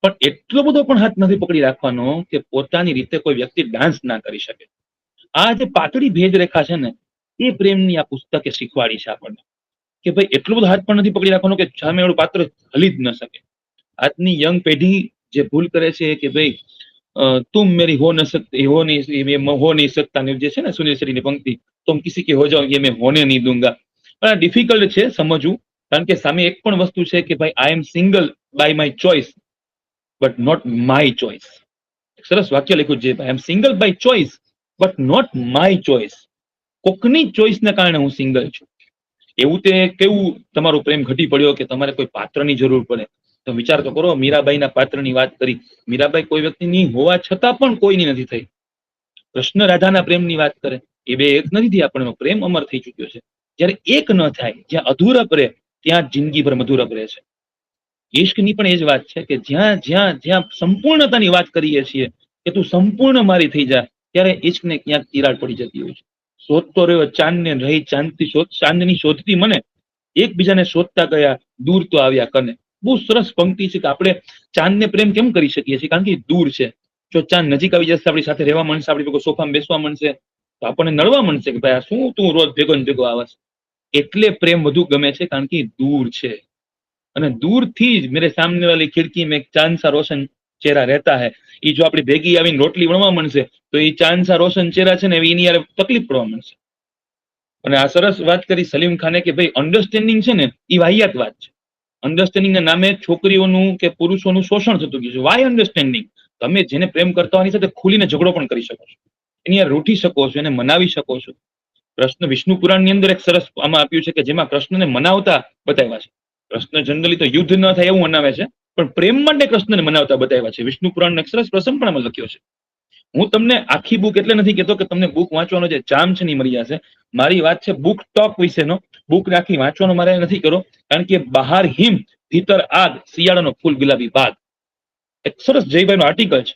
પણ એટલો બધો પણ હાથ નથી પકડી રાખવાનો કે પોતાની રીતે કોઈ વ્યક્તિ ડાન્સ ના કરી શકે. આ જે પાતળી ભેદરેખા છે ને એ પ્રેમની આ પુસ્તકે શીખવાડી છે આપણને, કે ભાઈ એટલો બધો હાથ પણ નથી પકડી રાખવાનો કે સામે વાળું પાત્ર હલી જ ન શકે. આજની યંગ પેઢી જે ભૂલ કરે છે કે ભાઈ તુમ મેરી હો ન सकती, હો નહીં सकता, જે છે ને સુનિલ શેટ્ટીની પંક્તિ, तुम किसी के हो जाओ ये मैं होने नहीं दूंगा. પણ આ ડિફિકલ્ટ છે સમજવું, કારણ કે સામે એક પણ વસ્તુ છે કે ભાઈ I am single by my choice but not my choice. સરસ વાક્ય લખ્યું છે, I am single by choice but not my choice. કોકની ચોઇસને કારણે હું સિંગલ છું. એવું તે કેવું તમારો પ્રેમ ઘટી પડ્યો કે તમારે કોઈ પાત્રની જરૂર પડે. તો વિચાર તો કરો, મીરાબાઈના પાત્રની વાત કરી. મીરાબાઈ કોઈ વ્યક્તિની હોવા છતાં પણ કોઈની નથી થઈ. કૃષ્ણ રાધાના પ્રેમની વાત કરે, એ બે એક નથી થયા પણ એનો પ્રેમ અમર થઈ ચુક્યો છે. જ્યારે એક ન થાય, જ્યાં અધૂરપ રહે ત્યાં જિંદગીભર મધુરપ રહે છે. ઈશ્કની પણ એ જ વાત છે કે જ્યાં જ્યાં જ્યાં સંપૂર્ણતાની વાત કરીએ છીએ કે તું સંપૂર્ણ મારી થઈ જા, ત્યારે ઈશ્કને ક્યાંક તિરાડ પડી જતી હોય છે. શોધતો રહ્યો ચાંદને રહી ચાંદની શોધતી મને, એકબીજાને શોધતા ગયા દૂર તો આવ્યા કને. બહુ સરસ પંક્તિ છે કે આપણે ચાંદને પ્રેમ કેમ કરી શકીએ છીએ, કારણ કે દૂર છે. જો ચાંદ નજીક આવી જશે, આપણી સાથે રહેવા માંડશે, આપણી ભેગો સોફામાં બેસવા માંડશે, તો આપણને નડવા માંડશે કે ભાઈ આ શું તું રોજ ભેગો ને ભેગો આવસ. એટલે પ્રેમ વધુ ગમે છે, કારણ કે દૂર છે. અને દૂરથી જ મેરે સામને વાલી ખિડકી મેં ચાંદ સા રોશન ચહેરા રહેતા હૈ, એ જો આપણી ભેગી આવીને રોટલી વણવા માંડશે તો એ ચાંદ સા રોશન ચહેરા છે ને એની યાર તકલીફ પડવા માંડશે. અને આ સરસ વાત કરી સલીમ ખાને કે ભાઈ અન્ડરસ્ટેન્ડિંગ છે ને એ વાહિયાત વાત છે. અન્ડરસ્ટેન્ડિંગના નામે છોકરીઓનું કે પુરુષોનું શોષણ થતું ગયું છે. Why understanding? તમે જેને પ્રેમ કરતા હોવાની સાથે ખુલીને ઝઘડો પણ કરી શકો છો, એની યાર રૂઠી શકો છો, એને મનાવી શકો છો. કૃષ્ણ વિષ્ણુ પુરાણની અંદર એક સરસ આમાં આપ્યું છે કે જેમાં કૃષ્ણને મનાવતા બતાવ્યા છે. કૃષ્ણ જનરલી તો યુદ્ધ ન થાય એવું મનાવે છે, પણ પ્રેમ માટે કૃષ્ણને મનાવતા બતાવ્યા છે. વિષ્ણુ પુરાણનો એક સરસ પ્રસંગ પણ આમાં લખ્યો છે. હું તમને આખી બુક એટલે નથી કહેતો કે તમને બુક વાંચવાનો જે ચામ છે ને મળી જશે. મારી વાત છે બુક ટોક વિશેનો. બુક આખી વાંચવાનો મારે નથી કરો, કારણ કે બહાર હિમ ભીતર આગ, શિયાળાનો ફૂલ ગુલાબી બાગ. એક સરસ જયભાઈનો આર્ટિકલ છે,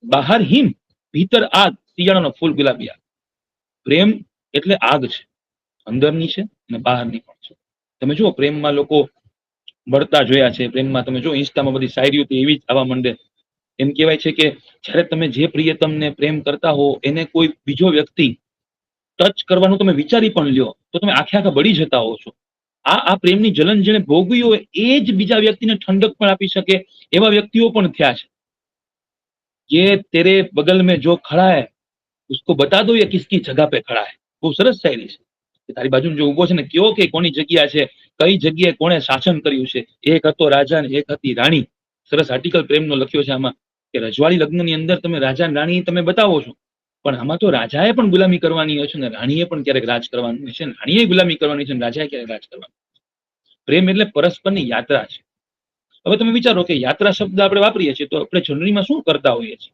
બહાર હિમ ભીતર આગ, શિયાળાનો ફૂલ ગુલાબી આગ. પ્રેમ એટલે આગ છે, અંદરની છે અને બહારની પણ છે. તમે જુઓ પ્રેમમાં લોકો બળતા જોયા છે. પ્રેમમાં તમે જો ઇન્સ્ટામાં બધી શાયરીઓ એવી જ આવવા માંડે. એમ કહેવાય છે કે જ્યારે તમે જે પ્રિયતમને પ્રેમ કરતા હો એને કોઈ બીજો વ્યક્તિ ટચ કરવાનું તમે વિચારી પણ લ્યો તો તમે આખા બળી જતા હો છો. આ પ્રેમની જલન જેને ભોગવી હોય એ જ બીજા વ્યક્તિને ઠંડક પણ આપી શકે એવા વ્યક્તિઓ પણ થયા છે. ये तेरे बगल में जो खड़ा है उसको बता दो ये किसकी जगह पे खड़ा है. બહુ સરસ શાયરી છે. તારી બાજુ જો ઉભો છે ને કયો કે કોની જગ્યા છે, કઈ જગ્યાએ કોણે શાસન કર્યું છે. એક હતો રાજા ને એક હતી રાણી, સરસ આર્ટિકલ પ્રેમનો લખ્યો છે આમાં, કે રજવાડી લગ્નની અંદર તમે રાજા અને રાણી તમે બતાવો છો, પણ આમાં તો રાજાએ પણ ગુલામી કરવાની હોય છે ને રાણીએ પણ ક્યારેક રાજ કરવાનું હોય છે, રાણીએ ગુલામી કરવાની છે ને રાજાએ ક્યારેક રાજ કરવાનું. પ્રેમ એટલે પરસ્પરની યાત્રા છે. હવે તમે વિચારો કે યાત્રા શબ્દ આપણે વાપરીએ છીએ તો આપણે જર્નીમાં શું કરતા હોઈએ છીએ?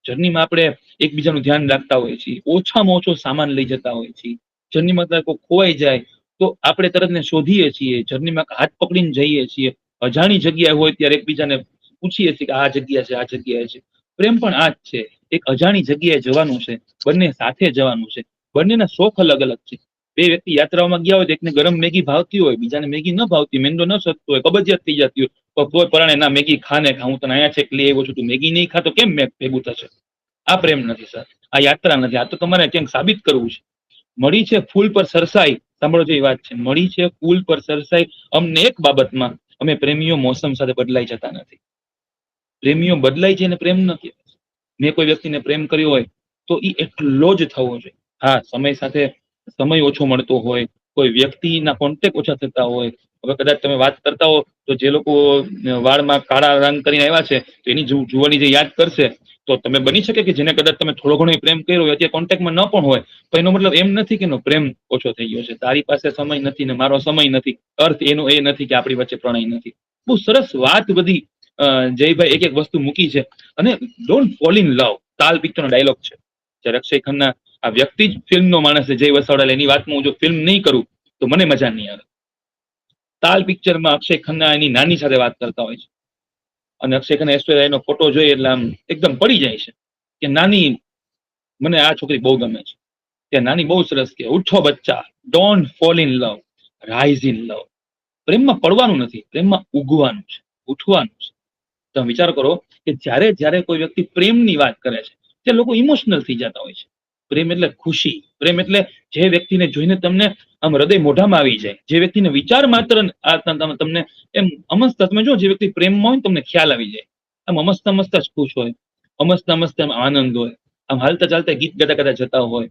જર્નીમાં આપણે એકબીજાનું ધ્યાન રાખતા હોઈએ છીએ, ઓછામાં ઓછો સામાન લઈ જતા હોઈએ છીએ. જર્નીમાં કોઈ ખોવાઈ જાય તો આપણે તરત ને શોધીએ છીએ. જર્નીમાં હાથ પકડીને જઈએ છીએ. અજાણી જગ્યાએ હોય ત્યારે એકબીજાને પૂછીએ છીએ કે આ જગ્યા છે, આ જગ્યાએ છે. પ્રેમ પણ આ જ છે, એક અજાણી જગ્યાએ જવાનું છે, બંને સાથે જવાનું છે, બંનેના શોખ અલગ અલગ છે. બે વ્યક્તિ યાત્રામાં ગયા હોય તો એકને ગરમ મેગી ભાવતી હોય, બીજાને મેગી ન ભાવતી, મેંદો ન સતતો હોય, કબજિયાત થઈ જતી હોય, તો કોઈ પરાણે ના મેગી ખાને ખા, હું તને અહીંયા છે લઈ આવ્યો છું, તું મેગી નહીં ખાતો કેમ મેં ભેગું થશે? આ પ્રેમ નથી સર, આ યાત્રા નથી, આ તો તમારે ક્યાંક સાબિત કરવું છે. મળી છે ફૂલ પર સરસાઈ, સાંભળો જેવી વાત છે, મળી છે ફૂલ પર સરસાઈ, અમને એક બાબતમાં, અમે પ્રેમીઓ મોસમ સાથે બદલાઈ જતા નથી. પ્રેમીઓ બદલાય છે અને પ્રેમ નથી. મેં કોઈ વ્યક્તિને પ્રેમ કર્યો હોય તો એ એટલો જ થવો જોઈએ. હા, સમય સાથે સમય ઓછો મળતો હોય, કોઈ વ્યક્તિના કોન્ટેક્ટ ઓછા થતા હોય. હવે કદાચ તમે વાત કરતા હો તો જે લોકો વાળમાં કાળા રંગ કરીને આવ્યા છે તો એની જુવાની જે યાદ કરશે તો તમે બની શકે કે જેને કદાચ તમે થોડો ઘણો પ્રેમ કર્યો હોય અત્યારે કોન્ટેક્ટમાં ન પણ હોય, તો એનો મતલબ એમ નથી કે એનો પ્રેમ ઓછો થઈ ગયો છે. તારી પાસે સમય નથી ને મારો સમય નથી, અર્થ એનો એ નથી કે આપણી વચ્ચે પ્રણય નથી. બહુ સરસ વાત બધી જયભાઈ એક એક વસ્તુ મૂકી છે. અને ડોન્ટ ફોલ ઇન લવ, તાલ પિક્ચરનો ડાયલોગ છે. જ્યારે અક્ષય ખન્ના આ વ્યક્તિ જ ફિલ્મનો માણસ છે, જય વસાવડા, એની વાતમાં હું જો ફિલ્મ નહીં કરું તો મને મજા નહીં આવે. તાલ પિક્ચરમાં અક્ષય ખન્ના એની નાની સાથે વાત કરતા હોય છે અને અક્ષય ખન્ના ઐશ્વર્યાનો ફોટો જોઈ એટલે આમ એકદમ પડી જાય છે કે નાની, મને આ છોકરી બહુ ગમે છે. ત્યાં નાની બહુ સરસ કે ઉઠો બચ્ચા, don't fall in love, rise in love. પ્રેમમાં પડવાનું નથી, પ્રેમમાં ઉગવાનું છે, ઉઠવાનું છે. તમે વિચાર કરો કે જ્યારે જ્યારે કોઈ વ્યક્તિ પ્રેમની વાત કરે છે તે લોકો ઇમોશનલ થઈ જતા હોય છે. પ્રેમ એટલે ખુશી, પ્રેમ એટલે જે વ્યક્તિને જોઈને તમને આમ હૃદય મોઢામાં આવી જાય, જે વ્યક્તિને વિચાર માત્ર તમને એમ અમસ્તા, તમે જો જે વ્યક્તિ પ્રેમમાં હોય તમને ખ્યાલ આવી જાય, આમ અમસ્તા મસ્તા જ ખુશ હોય, અમસ્તા મસ્તા આનંદ હોય, આમ હાલતા ચાલતા ગીત ગાતા ગાતા જતા હોય.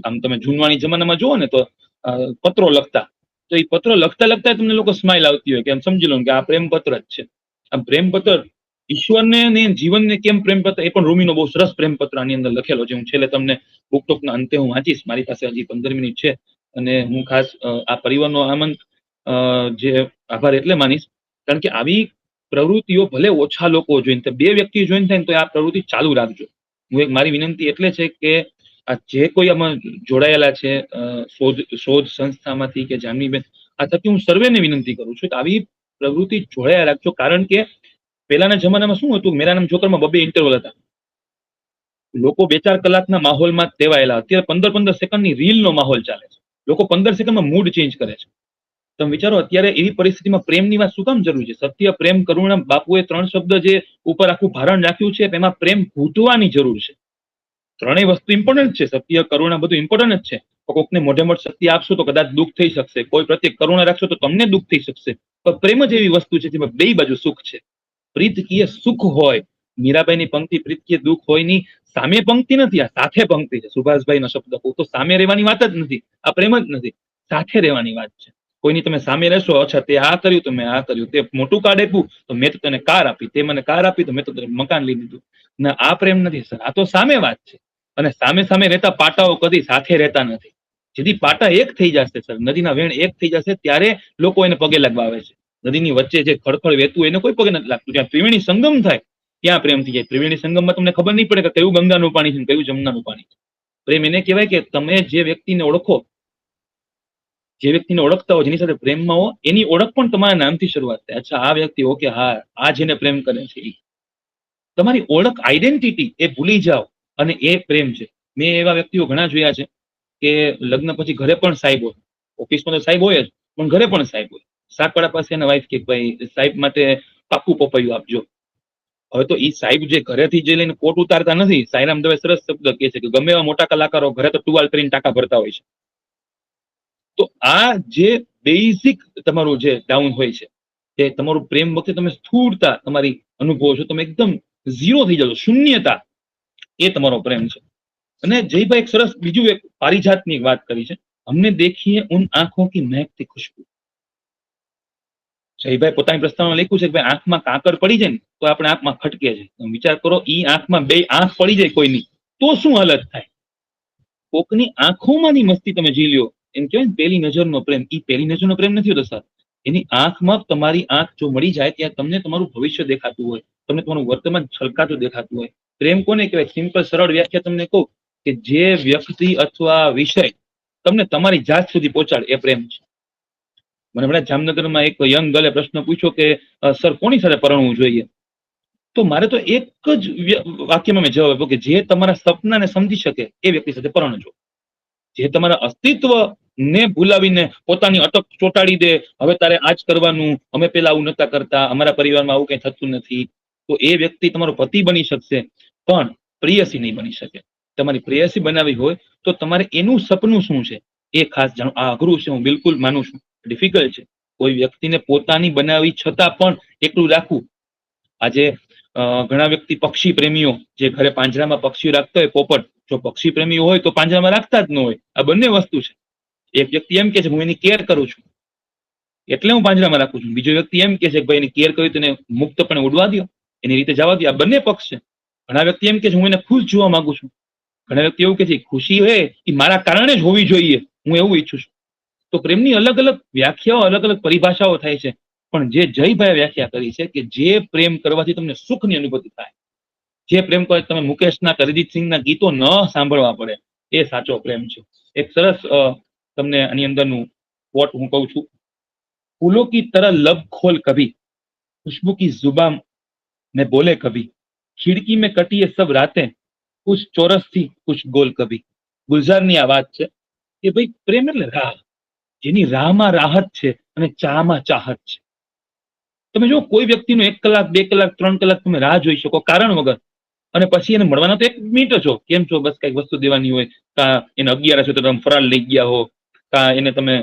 આમ તમે જૂનવાણી જમાનામાં જુઓ ને તો પત્રો લખતા, તો એ પત્રો લખતા લખતા તમને લોકો સ્માઇલ આવતી હોય કે આમ સમજી લો કે આ પ્રેમ પત્ર જ છે. આમ પ્રેમ પત્ર ઈશ્વરને ને જીવનને કેમ પ્રેમ પત્ર, એ પણ રૂમીનો બહુ સરસ પ્રેમ પત્ર આની અંદર લખેલો છે. હું છેલ્લે તમને બુક ટોકના અંતે હું વાંચીશ, મારી પાસે હજી 15 મિનિટ છે. અને હું ખાસ આ પરિવારનો જે આભાર એટલે માનીશ કારણ કે આવી પ્રવૃત્તિઓ ભલે ઓછા લોકો જોઈને, બે વ્યક્તિ જોઈને થાય તો આ પ્રવૃત્તિ ચાલુ રાખજો. હું એક મારી વિનંતી એટલે છે કે આ જે કોઈ આમાં જોડાયેલા છે શોધ સંસ્થામાંથી કે જાનવીબેન, આ થકી હું સર્વેને વિનંતી કરું છું કે આવી પ્રવૃત્તિ જોડાયા રાખજો. કારણ કે પહેલાના જમાનામાં શું હતું, મેરા નામ જોકરમાં 2 ઇન્ટરવલ હતા, લોકો 2-4 કલાકના માહોલમાં ટેવાયેલા. અત્યારે 15-15 સેકન્ડની રીલનો માહોલ ચાલે છે, લોકો 15 સેકન્ડમાં મૂડ ચેન્જ કરે છે. તમે વિચારો અત્યારે એવી પરિસ્થિતિમાં પ્રેમની વાત શું કામ જરૂરી છે? સત્ય, પ્રેમ, કરુણા, બાપુએ 3 શબ્દ જે ઉપર આખું ભારણ રાખ્યું છે એમાં પ્રેમ ભૂતવાની જરૂર છે. ત્રણેય વસ્તુ ઇમ્પોર્ટન્ટ છે, સત્ય, કરુણા બધું ઇમ્પોર્ટન્ટ જ છે. કોકને મોઢે મોઢ સત્ય આપશો તો કદાચ દુઃખ થઈ શકશે, કોઈ પ્રત્યે કરુણા રાખશો તો તમને દુઃખ થઈ શકશે, પણ પ્રેમ જ એવી વસ્તુ છે જેમાં બે બાજુ સુખ છે. પ્રીત કીએ સુખ હોય, મીરાબાઈની પંક્તિ પ્રીત કીએ દુઃખ હોય ની સામે પંક્તિ નથી, આ સાથે પંક્તિ છે. સુભાષભાઈનો શબ્દ કહું તો સામે રહેવાની વાત જ નથી, આ પ્રેમ જ નથી, સાથે રહેવાની વાત છે. કોઈની તમે સામે રહેશો, અચ્છા તે આ કર્યું તો મેં આ કર્યું, તે મોટું કાર્ડ આપ્યું તો મેં તો તને કાર આપી, તે મને કાર આપી તો મેં તો તને મકાન લઈ દીધું. ના, આ પ્રેમ નથી સર, આ તો સામે વાત છે. અને સામે સામે રહેતા પાટાઓ કદી સાથે રહેતા નથી. જેથી પાટા એક થઈ જશે સર, નદીના વેણ એક થઈ જશે ત્યારે લોકો એને પગે લાગવા આવે છે. નદીની વચ્ચે જે ખડખડ વહેતું એને કોઈ પગે નથી લાગતું. જ્યાં ત્રિવેણી સંગમ થાય ત્યાં પ્રેમ થઈ જાય. ત્રિવેણી સંગમમાં તમને ખબર નહીં પડે કે કયું ગંગાનું પાણી છે કયું જમનાનું પાણી છે. પ્રેમ એને કહેવાય કે તમે જે વ્યક્તિને ઓળખો, જે વ્યક્તિને ઓળખતા હો, જેની સાથે પ્રેમમાં હો, એની ઓળખ પણ તમારા નામથી શરૂઆત થાય. અચ્છા આ વ્યક્તિ, ઓકે હા આ જેને પ્રેમ કરે છે, તમારી ઓળખ, આઈડેન્ટિટી એ ભૂલી જાઓ અને એ પ્રેમ છે. મેં એવા વ્યક્તિઓ ઘણા જોયા છે કે લગ્ન પછી ઘરે પણ સાહેબ હોય, ઓફિસમાં તો સાહેબ હોય જ પણ ઘરે પણ સાહેબ હોય. શાકવાળા પાસે એના વાઈફ કે ભાઈ સાહેબ માટે પાકું પપૈયું આપજો. હવે તો ઈ સાહેબ જે ઘરેથી જે લઈને કોટ ઉતારતા નથી, સાયરામ દવે સરસ શબ્દ કહે છે કે ગમે એવા મોટા કલાકારો ઘરે તો ટુવાલ કરીને ટાંકા ભરતા હોય છે. તો આ જે બેઝિક તમારું જે ડાઉન હોય છે, તે તમારું પ્રેમ વખતે તમે સ્થૂળતા તમારી અનુભવો છો, તમે એકદમ ઝીરો થઈ જાવ, શૂન્યતા, એ તમારો પ્રેમ છે. અને જયભાઈ એક સરસ બીજું એક પારિજાતની વાત કરી છે, હમને દેખીએ ઉન આંખો કી મહેકતી ખુશ્બુ. જયભાઈ પોતાની પ્રસ્તાવમાં લખ્યું છે કે ભાઈ આંખમાં કાંકર પડી જાય ને તો આપણે આંખમાં ખટકે છે. તમે વિચાર કરો, ઈ આંખમાં બે આંખ પડી જાય કોઈની તો શું હાલત થાય? કોકની આંખોમાંની મસ્તી તમે જી લ્યો, એમ કહેવાય ને પહેલી નજરનો પ્રેમ. ઈ પહેલી નજરનો પ્રેમ નથી હોતો સર. એની આંખમાં તમારી આંખ જો મળી જાય ત્યાં તમને તમારું ભવિષ્ય દેખાતું હોય, તમને તમારું વર્તમાન છલકાતું દેખાતું હોય. પ્રેમ કોને કહેવાય? સિમ્પલ સરળ વ્યાખ્યા તમને કહું કે જે વ્યક્તિ અથવા વિષય તમને તમારી જાત સુધી પહોંચાડે એ પ્રેમ છે. મને હમણાં જામનગરમાં એક યંગ ગર્લે પ્રશ્ન પૂછ્યો કે સર કોની સાથે પરણવું જોઈએ? તો મારે તો એક જ વાક્યમાં મેં જવાબ આપ્યો કે જે તમારા સપનાને સમજી શકે એ વ્યક્તિ સાથે પરણજો. જે તમારા અસ્તિત્વને ભૂલાવીને પોતાની અટક ચોંટાડી દે, હવે તારે આ જ કરવાનું, અમે પેલા આવું નતા કરતા, અમારા પરિવારમાં આવું કઈ થતું નથી, તો એ વ્યક્તિ તમારો પતિ બની શકશે પણ પ્રેયસી નહીં બની શકે. તમારી પ્રેયસી બનાવી હોય તો તમારે એનું સપનું શું છે એ ખાસ જાણો. આ અઘરું છે, હું બિલકુલ માનું છું, ડિફિકલ્ટ છે. કોઈ વ્યક્તિને પોતાની બનાવી છતાં પણ એકલું રાખવું. આજે ઘણા વ્યક્તિ પક્ષી પ્રેમીઓ જે ઘરે પાંજરામાં પક્ષીઓ રાખતા હોય, પોપટ, જો પક્ષી પ્રેમીઓ હોય તો પાંજરામાં રાખતા જ ન હોય. આ બંને વસ્તુ છે. એક વ્યક્તિ એમ કે છે હું એની કેર કરું છું એટલે હું પાંજરામાં રાખું છું, બીજો વ્યક્તિ એમ કે છે કે ભાઈ એની કેર કરી તો એને મુક્તપણે ઉડવા દો, એની રીતે જવા દો. આ બંને પક્ષ છે. ઘણા વ્યક્તિ એમ કે છે હું એને ખુશ જોવા માંગુ છું, ઘણા વ્યક્તિ એવું કે છે ખુશી હોય એ મારા કારણે જ હોવી જોઈએ, હું એવું ઈચ્છું છું. તો પ્રેમની અલગ અલગ વ્યાખ્યાઓ, અલગ અલગ પરિભાષાઓ થાય છે. પણ જે જયભાઈ વ્યાખ્યા કરી છે કે જે પ્રેમ કરવાથી તમને સુખની અનુભૂતિ થાય, જે પ્રેમ કરવાથી તમે મુકેશના, અરિજીત સિંહના ગીતો ન સાંભળવા પડે, એ સાચો પ્રેમ છે. એક સરસ તમને આની અંદરનું કોટ હું કહું છું. ફૂલો કી તરહ लब खोल कभी, खुशबू की जुबान में बोले कभी, खिड़की में कटी ये सब रातें, कुछ ચોરસ થી कुछ गोल कभी. ગુલઝારની આ વાત છે કે ભાઈ પ્રેમ એટલે રાહ, જેની રાહમાં રાહત છે અને ચાહમાં ચાહત છે. તમે જો કોઈ વ્યક્તિનો 1 કલાક, 2 કલાક, 3 કલાક તમે રાહ જોઈ શકો કારણ વગર, અને પછી એને મળવાના તો 1 મિનિટ છો, કેમ છો, બસ કઈક વસ્તુ દેવાની હોય, કા એને 11 છે તો તમે ફરાળ લઈ ગયા હો, કા એને તમે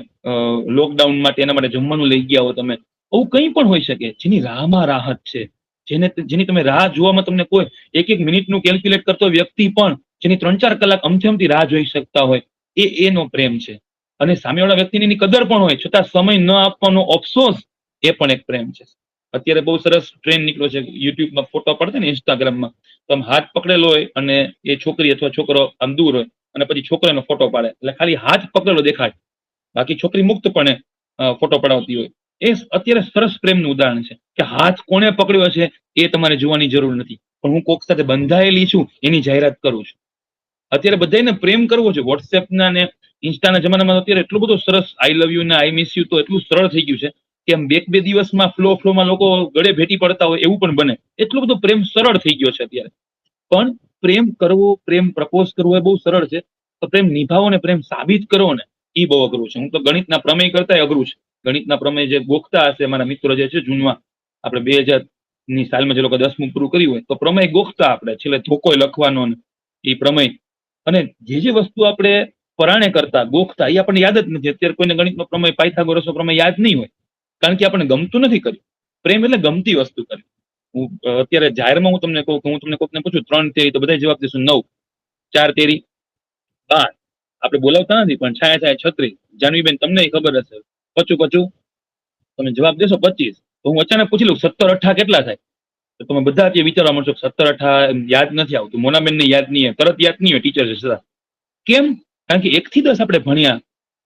લોકડાઉન માટે એના માટે જમવાનું લઈ ગયા હો, તમે આવું કંઈ પણ હોઈ શકે. જેની રાહમાં રાહત છે, જેની તમે રાહ જોવામાં તમને કોઈ 1-1 મિનિટનું કેલ્ક્યુલેટ કરતો વ્યક્તિ પણ જેની 3-4 કલાક અમથી રાહ જોઈ શકતા હોય, એનો પ્રેમ છે. અને સામેવાળા વ્યક્તિની એની કદર પણ હોય છતાં સમય ન આપવાનો અફસોસ, એ પણ એક પ્રેમ છે. અત્યારે બહુ સરસ ટ્રેન્ડ નીકળ્યો છે, યુટ્યુબમાં ફોટો પડતા ને, ઇન્સ્ટાગ્રામમાં, તો આમ હાથ પકડેલો હોય અને એ છોકરી અથવા છોકરો આમ દૂર હોય અને પછી છોકરાનો ફોટો પાડે, એટલે ખાલી હાથ પકડેલો દેખાય, બાકી છોકરી મુક્તપણે ફોટો પડાવતી હોય. એ અત્યારે સરસ પ્રેમનું ઉદાહરણ છે કે હાથ કોને પકડ્યો છે એ તમારે જોવાની જરૂર નથી, પણ હું કોક સાથે બંધાયેલી છું એની જાહેરાત કરું છું. અત્યારે બધાને પ્રેમ કરવો છે. વોટ્સએપના ને ઇન્સ્ટાના જમાનામાં અત્યારે એટલું બધું સરસ આઈ લવ યુ ને આઈ મિસ યુ તો એટલું સરળ થઈ ગયું છે કે આમ 1-2 દિવસમાં ફ્લોમાં લોકો ગળે ભેટી પડતા હોય એવું પણ બને. એટલો બધો પ્રેમ સરળ થઈ ગયો છે અત્યારે. પણ પ્રેમ કરવો, પ્રેમ પ્રપોઝ કરવો એ બહુ સરળ છે, તો પ્રેમ નિભાવો ને પ્રેમ સાબિત કરવો ને એ બહુ અઘરું છે. હું તો ગણિતના પ્રમેય કરતા અઘરું છે. ગણિતના પ્રમેય જે ગોખતા હશે મારા મિત્રો જે છે જૂનમાં, આપણે 2000ની સાલમાં જે લોકો 10મું પૂરું કર્યું હોય તો પ્રમેય ગોખતા, આપણે છેલ્લે ધોકોય લખવાનો એ પ્રમેય, અને જે વસ્તુ આપણે પરાણે કરતા ગોખતા એ આપણને યાદ જ નથી. અત્યારે કોઈને ગણિતનો પ્રમેય, પાયથાગોરસનો પ્રમેય યાદ નહીં હોય, કારણ કે આપણને ગમતું નથી કર્યું. પ્રેમ એટલે ગમતી વસ્તુ કરી. હું અત્યારે જાહેરમાં હું તમને કહું કે હું તમને કોકને પૂછું 3 તેરી તો બધા જવાબ દેશું 9, 4 તેરી 12. આપણે બોલાવતા નથી પણ છાયા 36. જાનવીબેન તમને ખબર હશે, પચું તમે જવાબ દેશો 25. તો હું અચાનક પૂછી લઉં 17 18 કેટલા થાય, તો તમે બધા અત્યારે વિચારવા મળશો 17 18 યાદ નથી આવતું. મોનાબેનને યાદ નહીં હોય, તરત યાદ નહીં હોય ટીચર છે. કેમ? કારણ કે 1 થી 10 આપણે ભણ્યા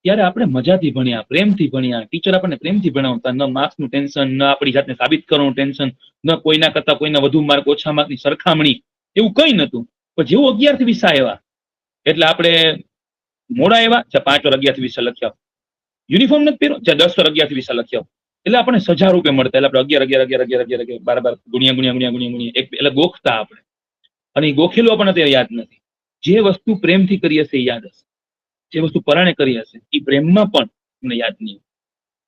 ત્યારે આપણે મજાથી ભણ્યા, પ્રેમથી ભણ્યા. ટીચર આપણને પ્રેમથી ભણાવતા, ન માર્ક્સનું ટેન્શન, ન આપણી જાતને સાબિત કરવાનું ટેન્શન, ન કોઈના કરતા કોઈના વધુ માર્ક ઓછા માર્કની સરખામણી, એવું કંઈ નતું. પણ જેવું 11 થી 20 આવ્યા એટલે આપણે મોડા આવ્યા, 5 વાર 11 થી 20 લખ્યા. યુનિફોર્મ નથી પહેર્યો, 10 વાર 11 થી 20 લખ્યા. એટલે આપણને સજા રૂપે મળતા, એટલે આપણે 11 12 ગુણ્યા એટલે ગોખતા આપણે, અને એ ગોખેલું આપણને અત્યારે યાદ નથી. જે વસ્તુ પ્રેમથી કરી હશે એ યાદ હશે, જે વસ્તુ પરાણે કરી હશે એ પ્રેમમાં પણ તમને યાદ નહીં.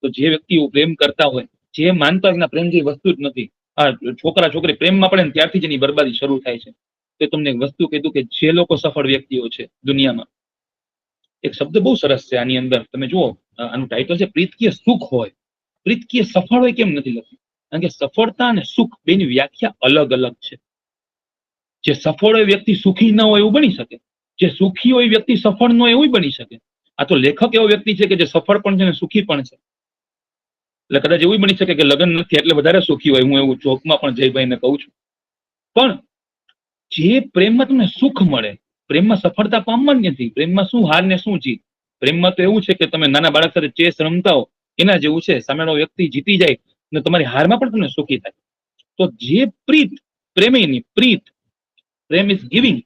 તો જે વ્યક્તિઓ પ્રેમ કરતા હોય, જે માનતા હોય પ્રેમ જેવી વસ્તુ જ નથી, આ છોકરા છોકરી પ્રેમમાં પડે ને ત્યારથી જ એની બરબાદી શરૂ થાય છે. તો તમને એક વસ્તુ કીધું કે જે લોકો સફળ વ્યક્તિઓ છે દુનિયામાં, એક શબ્દ બહુ સરસ છે આની અંદર, તમે જુઓ, આનું ટાઇટલ છે પ્રીતકીય સુખ હોય. પ્રીતકીય સફળ હોય કેમ નથી લખ્યું? કારણ કે સફળતા અને સુખ બેની વ્યાખ્યા અલગ અલગ છે. જે સફળ હોય વ્યક્તિ સુખી ન હોય એવું બની શકે, જે સુખી હોય વ્યક્તિ સફળ ન હોય એવું બની શકે. આ તો લેખક એવો વ્યક્તિ છે કે જે સફળ પણ છે અને સુખી પણ છે. એટલે કદાચ એવું બની શકે કે લગ્ન નથી એટલે વધારે સુખી હોય, હું એવું જોકમાં પણ જયભાઈને કહું છું. પણ જે પ્રેમમાં તમને સુખ મળે, પ્રેમમાં સફળતા પામવાની નથી. પ્રેમમાં શું હાર ને શું જીત? પ્રેમમાં તો એવું છે કે તમે નાના બાળક સાથે ચેસ રમતા હો એના જેવું છે. સામેનો વ્યક્તિ જીતી જાય ને તમારી હારમાં પણ તમને સુખી થાય. તો જે પ્રીત, પ્રેમીની પ્રીત, પ્રેમ ઇઝ ગિવિંગ,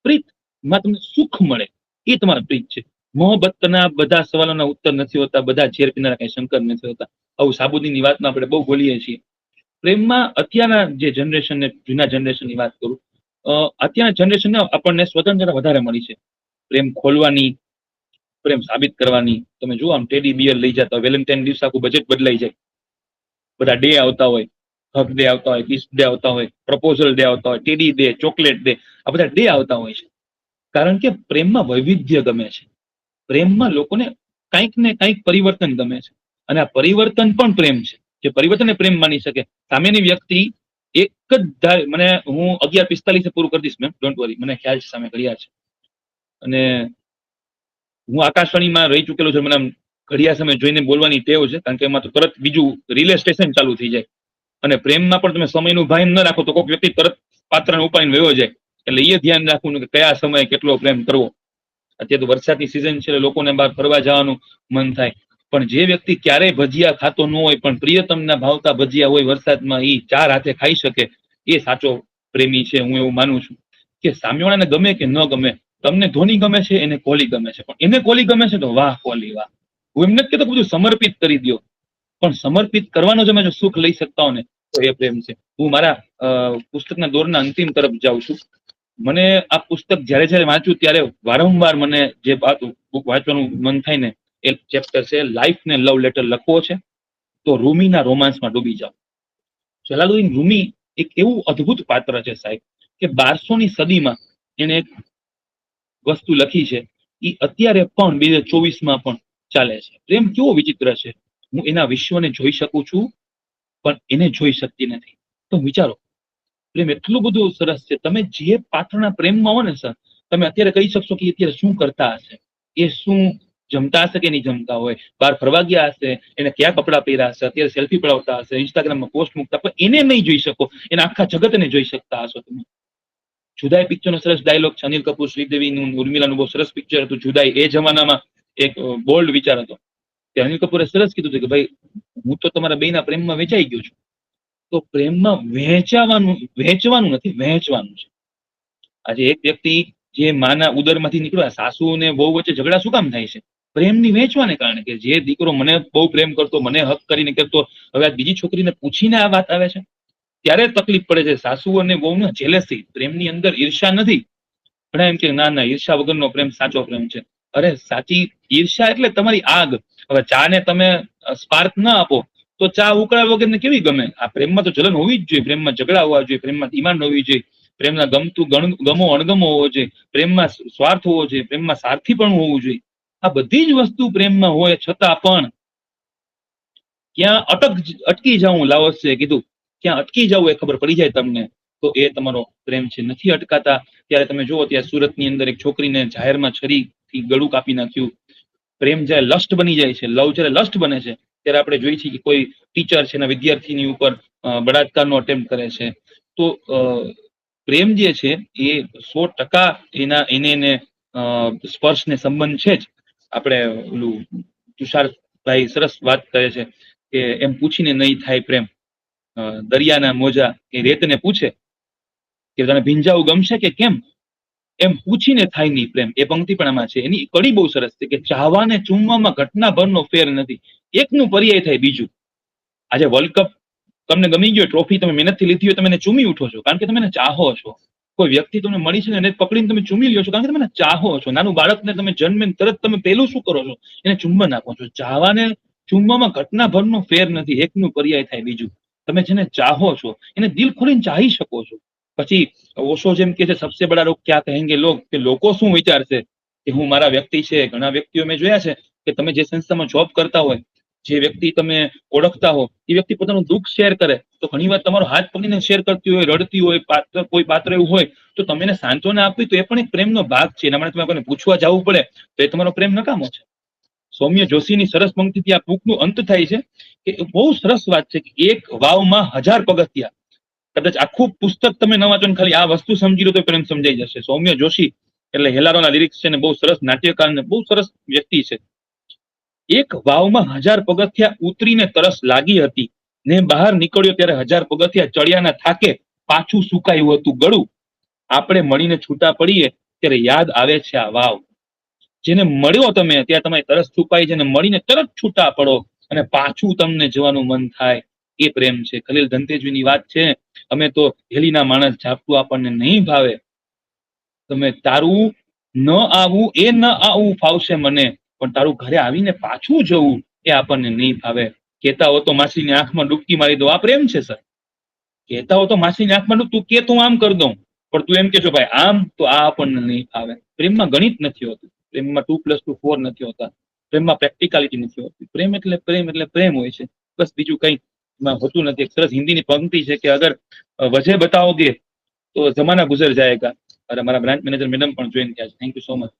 પ્રીત માં તમને સુખ મળે એ તમારા પ્રીત છે. મોહબ્બતના બધા સવાલોના ઉત્તર નથી હોતા, બધા ઝેર પીનારા કઈ શંકર નથી હોતા. આવું સાબુદીની વાતમાં આપણે બહુ બોલીએ છીએ. પ્રેમમાં અત્યારના જે જનરેશન ને જૂના જનરેશનની વાત કરું, અત્યારના જનરેશનને આપણને સ્વતંત્રતા વધારે મળી છે. પ્રેમ ખોલવાની, પ્રેમ સાબિત કરવાની. તમે જુઓ આમ ટેડી બિયર લઈ જતા હોય, વેલેન્ટાઇન દિવસ આખું બજેટ બદલાઈ જાય. બધા ડે આવતા હોય, હક ડે આવતા હોય, કિસ ડે આવતા હોય, પ્રપોઝલ ડે આવતા હોય, ટેડી ડે, ચોકલેટ ડે, આ બધા ડે આવતા હોય છે. કારણ કે પ્રેમમાં વૈવિધ્ય ગમે છે. પ્રેમમાં લોકોને કંઈક ને કંઈક પરિવર્તન ગમે છે. અને આ પરિવર્તન પણ પ્રેમ છે. જે પરિવર્તનને પ્રેમ માની શકે. સામેની વ્યક્તિ એક જ મને હું 11:45 પૂરું કરી દઈશ મેમ, ડોન્ટ વરી, મને ખ્યાલ છે સામે ઘડિયાળ છે. અને હું આકાશવાણીમાં રહી ચૂકેલો છું, મને ઘડિયાળ સામે જોઈને બોલવાની ટેવ છે. કારણ કે એમાં તો તરત બીજું રિલે સ્ટેશન ચાલુ થઈ જાય. અને પ્રેમમાં પણ તમે સમયનું ભાન ન રાખો તો કોઈક વ્યક્તિ તરત પાત્રને ઉપાડીને વયો જાય. એટલે એ ધ્યાન રાખવું કે કયા સમયે કેટલો પ્રેમ કરવો. અત્યારે તો વરસાદની સિઝન છે, લોકોને બહાર ફરવા જવાનું મન થાય. પણ જે વ્યક્તિ ક્યારેય ભજીયા ખાતો ન હોય પણ પ્રિયતમના ભાવતા ભજીયા હોય વરસાદમાં, એ 4 હાથે ખાઈ શકે, એ સાચો પ્રેમી છે. હું એવું માનું છું કે સામેવાળાને ગમે કે ન ગમે, તમને ધોની ગમે છે, એને કોહલી ગમે છે, પણ એને કોહલી ગમે છે તો વાહ કોહલી વાહ. હું એમ નથી કહેતો બધું સમર્પિત કરી દો, પણ સમર્પિત કરવાનો જો જો સુખ લઈ શકતા હો ને તો એ પ્રેમ છે. હું મારા પુસ્તકના દોરના અંતિમ તરફ જાઉં છું. મને આ પુસ્તક જયારે જયારે વાંચું ત્યારે વારંવાર મને જે બુક વાંચવાનું મન થાય ને એ ચેપ્ટર છે લાઈફ ને લવ લેટર લખવો છે તો રૂમીના રોમાન્સમાં ડૂબી જાઓ. જલાલુદ્દીન રૂમી એક એવું અદ્ભુત પાત્ર છે સાહેબ કે 1200ની સદીમાં એને એક વસ્તુ લખી છે, એ અત્યારે પણ 2024માં પણ ચાલે છે. પ્રેમ કેવો વિચિત્ર છે. હું એના વિશ્વને જોઈ શકું છું પણ એને જોઈ શકતી નથી. તો વિચારો, પ્રેમ એટલું બધું સરસ છે. તમે જે પાત્રના પ્રેમમાં હો ને સર, તમે અત્યારે કહી શકશો કે અત્યારે શું કરતા હશે, એ શું જમતા હશે કે નહીં જમતા હોય, બહાર ફરવા ગયા હશે, એને કયા કપડાં પહેર્યા હશે, અત્યારે સેલ્ફી પડાવતા હશે, ઇન્સ્ટાગ્રામમાં પોસ્ટ મૂકતા, પણ એને નહીં જોઈ શકો, એના આખા જગતને જોઈ શકતા હશો તમે. જુદાઈ પિક્ચરનો સરસ ડાયલોગ છે, અનિલ કપૂર શ્રીદેવીનું ઉર્મિલાનું બહુ સરસ પિક્ચર હતું જુદાઈ. એ જમાનામાં એક બોલ્ડ વિચાર હતો કે અનિલ કપૂરે સરસ કીધું હતું કે ભાઈ હું તો તમારા બેયના પ્રેમમાં વેચાઈ ગયો છું. તો પ્રેમમાં વહેંચવાનું નથી, વહેંચવાનું છે. આજે એક વ્યક્તિ જે માના ઉદરમાંથી નીકળ્યા, સાસુ અને વહુ વચ્ચે ઝઘડા શું કામ થાય છે? પ્રેમની વહેંચવાને કારણે કે જે દીકરો મને બહુ પ્રેમ કરતો, મને હક કરીને કરતો, હવે આ બીજી છોકરીને પૂછીને આ વાત આવે છે ત્યારે તકલીફ પડે છે. સાસુ અને વહુને જેલેસી, પ્રેમની અંદર ઈર્ષા નથી. ઘણા એમ કે ના ના ઈર્ષા વગરનો પ્રેમ સાચો પ્રેમ છે. અરે સાચી ઈર્ષા એટલે તમારી આગ. હવે ચા ને તમે સ્પાર્ક ના આપો તો ચા ઉકળા વગરને કેવી ગમે? આ પ્રેમમાં તો જલન હોવી જ જોઈએ, પ્રેમમાં ઝઘડા હોવા જોઈએ, પ્રેમમાં ડિમાન્ડ હોવી જોઈએ, પ્રેમના ગમો અણગમો હોવો જોઈએ, પ્રેમમાં સ્વાર્થ હોવો જોઈએ, પ્રેમમાં સારથી પણ હોવું જોઈએ. આ બધી જ વસ્તુ પ્રેમમાં હોય છતાં પણ ક્યાં અટકી જાઉં, લાઓસે કીધું ક્યાં અટકી જવું એ ખબર પડી જાય તમને તો એ તમારો પ્રેમ છે. નથી અટકાતા ત્યારે તમે જુઓ ત્યાં સુરતની અંદર એક છોકરીને જાહેરમાં છરીથી ગળું કાપી નાખ્યું. પ્રેમ જ્યારે લસ્ટ બની જાય છે, લવ જ્યારે લસ્ટ બને છે ત્યારે આપણે જોઈએ છીએ કે કોઈ ટીચર છે એના વિદ્યાર્થીની ઉપર બળાત્કારનો અટેમ્પ્ટ કરે છે. તો પ્રેમ જે છે એ 100% એને સ્પર્શ ને સંબંધ છે જ. આપણે ઓલું તુષારભાઈ સરસ વાત કરે છે કે એમ પૂછીને નહીં થાય પ્રેમ. દરિયાના મોજા એ રેતને પૂછે કે તને ભીંજાવું ગમશે કે કેમ, એમ પૂછીને થાય નહીં પ્રેમ. એ પંક્તિ પણ આમાં છે. એની કડી બહુ સરસ છે કે ચાહવાને ચૂમવામાં ઘટનાભરનો ફેર નથી, એકનું પર્યાય થાય બીજું. આજે વર્લ્ડ કપ તમને ગમી ગયો, ટ્રોફી તમે મહેનતથી લીધી હોય, તમે એને ચૂમી ઉઠો છો કારણ કે તમે એને ચાહો છો. કોઈ વ્યક્તિ તમને મળી છે ને એને પકડીને તમે ચૂમી લ્યો છો કારણ કે તમે એને ચાહો છો. નાનું બાળકને તમે જન્મે તરત તમે પેલું શું કરો છો? એને ચુંબન આપો છો. ચાહવાને ચૂમવામાં ઘટનાભરનો ફેર નથી, એકનું પર્યાય થાય બીજું. તમે જેને ચાહો છો એને દિલ ખોલીને ચાહી શકો છો. પછી ઓશો જેમ કે છે સબસે બડા લોગ ક્યા કહેંગે લોગ, કે લોકો શું વિચારશે કે હું મારા વ્યક્તિ છે. ઘણા વ્યક્તિઓ મેં જોયા છે કે તમે જે સંસ્થામાં જોબ કરતા હોય, જે વ્યક્તિ તમે ઓળખતા હો, એ વ્યક્તિ પોતાનું દુઃખ શેર કરે તો ઘણી વાર તમારો હાથ પકડીને શેર કરતી હોય, રડતી હોય, કોઈ પાત્ર એવું હોય તો તમે એને સાંત્વના આપવી તો એ પણ એક પ્રેમનો ભાગ છે. એના માટે તમે કોઈને પૂછવા જવું પડે તો એ તમારો પ્રેમ નકામો છે. સૌમ્ય જોશીની સરસ પંક્તિથી આ બુકનું અંત થાય છે કે બહુ સરસ વાત છે કે એક વાવમાં 1000 પગથિયા. કદાચ આખું પુસ્તક તમે ન વાંચો ને ખાલી આ વસ્તુ સમજી લો તો પ્રેમ સમજાઈ જશે. સૌમ્ય જોશી એટલે હેલારોના લિરિક્સ છે ને બહુ સરસ નાટ્યકાર ને બહુ સરસ વ્યક્તિ છે. એક વાવમાં 1000 પગથિયા ઉતરીને તરસ લાગી હતી ને બહાર નીકળ્યો ત્યારે 1000 પગથિયા ચડ્યાના થાકે પાછું સુકાયું હતું ગળું. આપણે મળીને છૂટા પડીએ ત્યારે યાદ આવે છે આ વાવ. જેને મળ્યો તમે ત્યાં તમારી તરસ છુપાઈ છે ને મળીને તરત છૂટા પડો અને પાછું તમને જવાનું મન થાય, એ પ્રેમ છે. ખલીલ ધનતેજવીની વાત છે, અમે તો હેલીના માણસ ઝાપટું આપણને નહીં ભાવે, તમે તારું ન આવું એ ન આવું ફાવશે મને, પણ તારું ઘરે આવીને પાછું જવું એ આપણને નહીં ભાવે. કહેતા હો તો માસીની આંખમાં ડૂબકી મારી દો, આ પ્રેમ છે સર. કહેતા હો તો માસીની આંખમાં તું કે તો આમ કરી દઉં, પણ તું એમ કે છો ભાઈ આમ, તો આ આપણને નહીં ભાવે. પ્રેમમાં ગણિત નથી હોતું, પ્રેમમાં 2 + 2 4 નથી હોતા, પ્રેમમાં પ્રેક્ટિકાલિટી નથી હોતી. પ્રેમ એટલે પ્રેમ હોય છે, બસ બીજું કઈ હોતું નથી. એક સરસ હિન્દીની પંક્તિ છે કે અગર વજહ બતાઓગે તો જમાના ગુજર જાયેગા. અરે મારા બ્રાન્ચ મેનેજર મેડમ પણ જોઈન થયા છે, થેન્ક યુ સો મચ.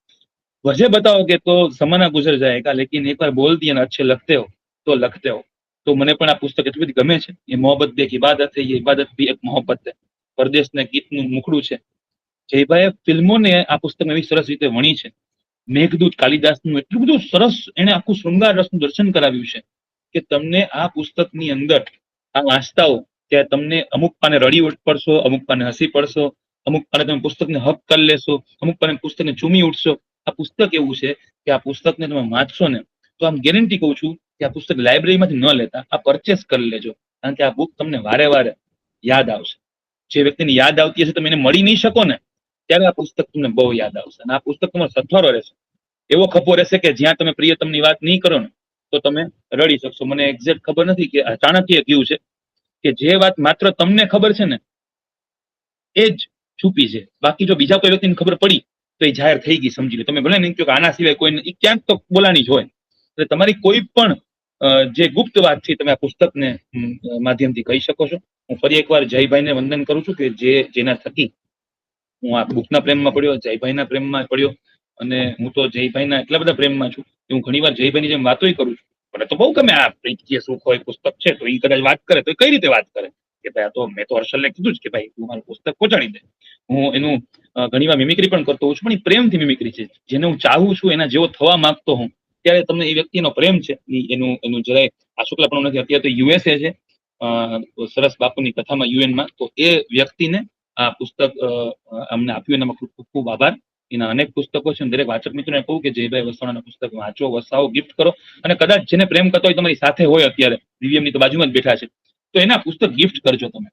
वजह बताओगे तो जमाना गुजर जाएगा, लेकिन एक बार बोल दिया ना अच्छे लगते हो तो लगते हो. તો મને પણ આ પુસ્તક એટલી બધી ગમે છે. એ મોહબ્બત ભી એક ઇબાદત છે, એ ઇબાદત ભી એક મોહબ્બત છે. પરદેશના ગીતનું મુખડું છે. જયભાઈએ ફિલ્મોને આ પુસ્તકમાં એવી સરસ રીતે વણી છે. મેઘદૂત કાલિદાસનું એટલું બધું સરસ એને આખું શૃંગાર રસનું દર્શન કરાવ્યું છે કે તમને આ પુસ્તકની અંદર આ વાંચતા હો ત્યારે તમને અમુક પાને રડી પડશો, અમુક પાને હસી પડશો, અમુક પાને તમે પુસ્તકને હક કરી લેશો, અમુક પાને પુસ્તકને ચૂમી ઉઠશો. આ પુસ્તક એવું છે કે આ પુસ્તકને તમે વાંચશો ને તો આમ ગેરંટી કહું છું કે આ પુસ્તક લાઇબ્રેરીમાંથી ન લેતા, આ પરચેસ કરી લેજો, કારણ કે આ બુક તમને વારે વારે યાદ આવશે. જે વ્યક્તિને યાદ આવતી હશે તમે એને મળી નહીં શકો ને ત્યારે આ પુસ્તક તમને બહુ યાદ આવશે. અને આ પુસ્તક તમારો સથવારો રહેશે, એવો ખભો રહેશે કે જ્યાં તમે પ્રિયતમની વાત નહીં કરો ને તો તમે રડી શકશો. મને એક્ઝેક્ટ ખબર નથી કે ચાણક્યએ કહ્યું છે કે જે વાત માત્ર તમને ખબર છે ને એ જ છુપી છે, બાકી જો બીજા કોઈ વ્યક્તિને ખબર પડી તો એ જાહેર થઈ ગઈ, સમજી લો. તમે ભલે નહીં કહો કે આના સિવાય કોઈ ક્યાંક તો બોલાની જ હોય. એટલે તમારી કોઈ પણ જે ગુપ્ત વાત છે તમે આ પુસ્તકને માધ્યમથી કહી શકો છો. હું ફરી એકવાર જયભાઈને વંદન કરું છું કે જેના થકી હું આ બુકના પ્રેમમાં પડ્યો, જયભાઈના પ્રેમમાં પડ્યો. અને હું તો જયભાઈના એટલા બધા પ્રેમમાં છું કે હું ઘણી વાર જયભાઈની જેમ વાતોય કરું છું. મને તો બહુ ગમે આ પ્રીતિય સુખ હોય પુસ્તક છે તો એ કદાચ વાત કરે તો એ કઈ રીતે વાત કરે કે ભાઈ આ તો મેં તો હર્ષલને કીધું જ કે ભાઈ તું મારું પુસ્તક પહોંચાડી દે. હું એનું ઘણી વાર મિમિક્રી પણ કરતો હોઉં છું, પણ એ પ્રેમથી મિમિક્રી છે. જેને હું ચાહું છું એના જેવો થવા માંગતો હું ત્યારે તમને એ વ્યક્તિનો પ્રેમ છે એનું જરાય આશુકલાપણું નથી. અત્યારે તો USA છે સરસ બાપુની કથામાં UN માં, તો એ વ્યક્તિને આ પુસ્તક અમને આપ્યું એનામાં ખૂબ ખૂબ ખૂબ આભાર. એના અનેક પુસ્તકો છે. દરેક વાચક મિત્રોને કહું કે જયભાઈ વસાવાના પુસ્તક વાંચો, વસાવો, ગિફ્ટ કરો. અને કદાચ જેને પ્રેમ કરતો હોય તમારી સાથે હોય, અત્યારે દિવ્યમની તો બાજુમાં જ બેઠા છે, તો એના પુસ્તક ગિફ્ટ કરજો. તમે